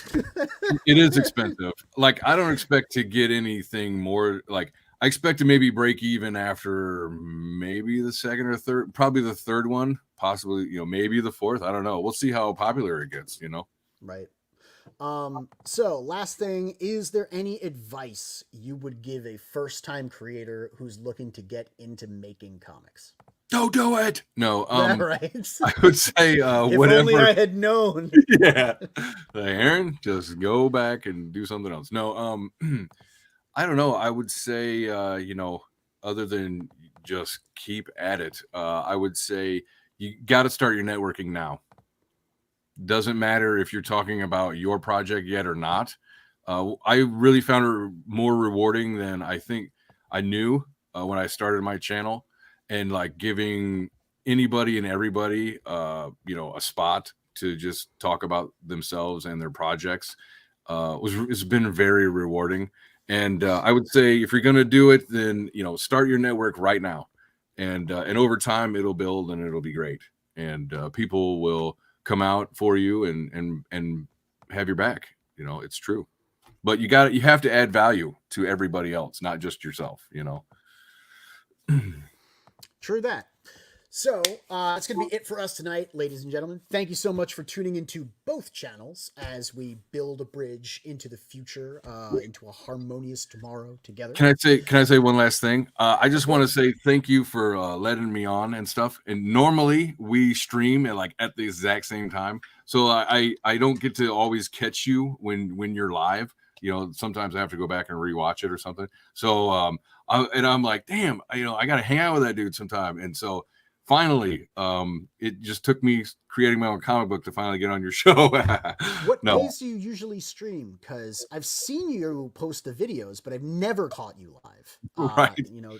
It is expensive. Like, I don't expect to get anything more. Like, I expect to maybe break even after maybe the second or third, probably the third one, possibly, maybe the fourth. I don't know. We'll see how popular it gets,
Right. So last thing, is there any advice you would give a first-time creator who's looking to get into making comics?
Don't do it. No.
Yeah, right.
I would say
if
whatever.
only I had known.
Yeah. Aaron, just go back and do something else. No. I don't know. I would say, other than just keep at it, I would say you got to start your networking now. Doesn't matter if you're talking about your project yet or not. I really found it more rewarding than I think I knew when I started my channel, and like giving anybody and everybody, a spot to just talk about themselves and their projects has been very rewarding. And I would say, if you're going to do it, then, start your network right now. and over time it'll build and it'll be great, and people will come out for you and have your back. You know, it's true, but you have to add value to everybody else, not just yourself. You know.
True that. So that's going to be it for us tonight, ladies and gentlemen. Thank you so much for tuning into both channels as we build a bridge into the future, into a harmonious tomorrow together.
Can I say one last thing? I just want to say thank you for letting me on and stuff. And normally we stream at the exact same time, so I don't get to always catch you when you're live. You know, sometimes I have to go back and rewatch it or something. So I'm like, damn, I got to hang out with that dude sometime. And so finally, it just took me creating my own comic book to finally get on your show.
What days do you usually stream? Because I've seen you post the videos, but I've never caught you live.
Right.
You know,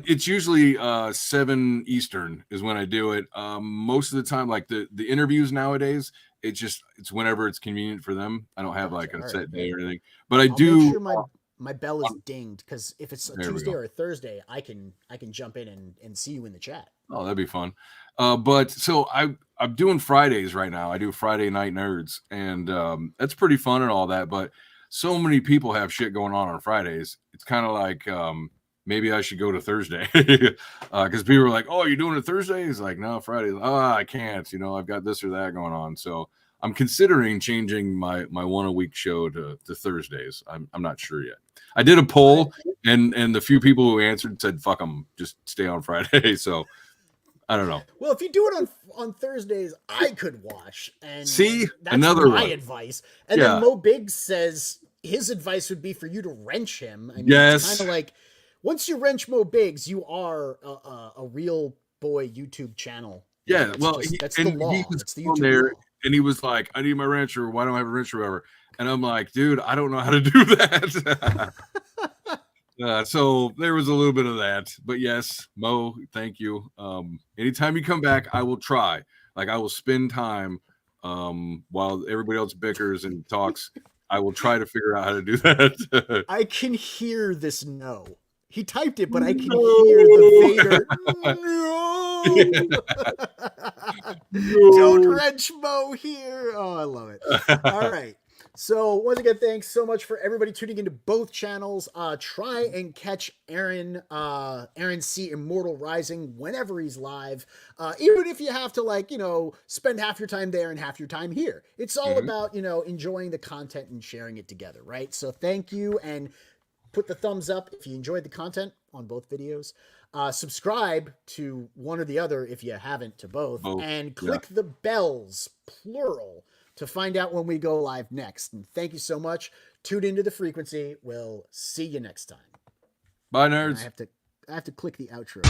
it's usually 7 Eastern is when I do it. Most of the time, like the interviews nowadays, it's whenever it's convenient for them. I don't have like a set day or anything, but I'll do.
Make sure my bell is dinged, because if it's a Tuesday or a Thursday, I can jump in and see you in the chat.
Oh, that'd be fun. But so I'm doing Fridays right now. I do Friday Night Nerds, and that's pretty fun and all that. But so many people have shit going on Fridays. It's kind of like maybe I should go to Thursday, because people are like, "Oh, you're doing it Thursday?" It's like, "No, Friday." Oh, I can't. You know, I've got this or that going on. So I'm considering changing my one a week show to Thursdays. I'm not sure yet. I did a poll, and the few people who answered said, "Fuck them, just stay on Friday." So I don't know.
Well, if you do it on Thursdays, I could watch and
see
that's
another
my
one.
advice. And then Mo Biggs says his advice would be for you to wrench him. I mean,
yes,
it's kind of like once you wrench Mo Biggs, you are a real boy YouTube channel.
Yeah,
that's the law. It's the YouTube
there,
law.
And he was like, "I need my wrencher. Why don't I have a wrencher ever?" And I'm like, "Dude, I don't know how to do that." So there was a little bit of that, but yes, Mo, thank you. Anytime you come back, I will try. Like I will spend time while everybody else bickers and talks. I will try to figure out how to do that.
I can hear this no. He typed it, but I can hear the Vader. No. Don't wrench Mo here. Oh, I love it. All right. So once again, thanks so much for everybody tuning into both channels. Try and catch Aaron C. Immortal Rising whenever he's live. Even if you have to spend half your time there and half your time here. It's all about, enjoying the content and sharing it together, right? So thank you, and put the thumbs up if you enjoyed the content on both videos. Subscribe to one or the other if you haven't to both. And click the bells, plural, to find out when we go live next. And thank you so much. Tune into the frequency. We'll see you next time.
Bye, nerds.
I have to click the outro.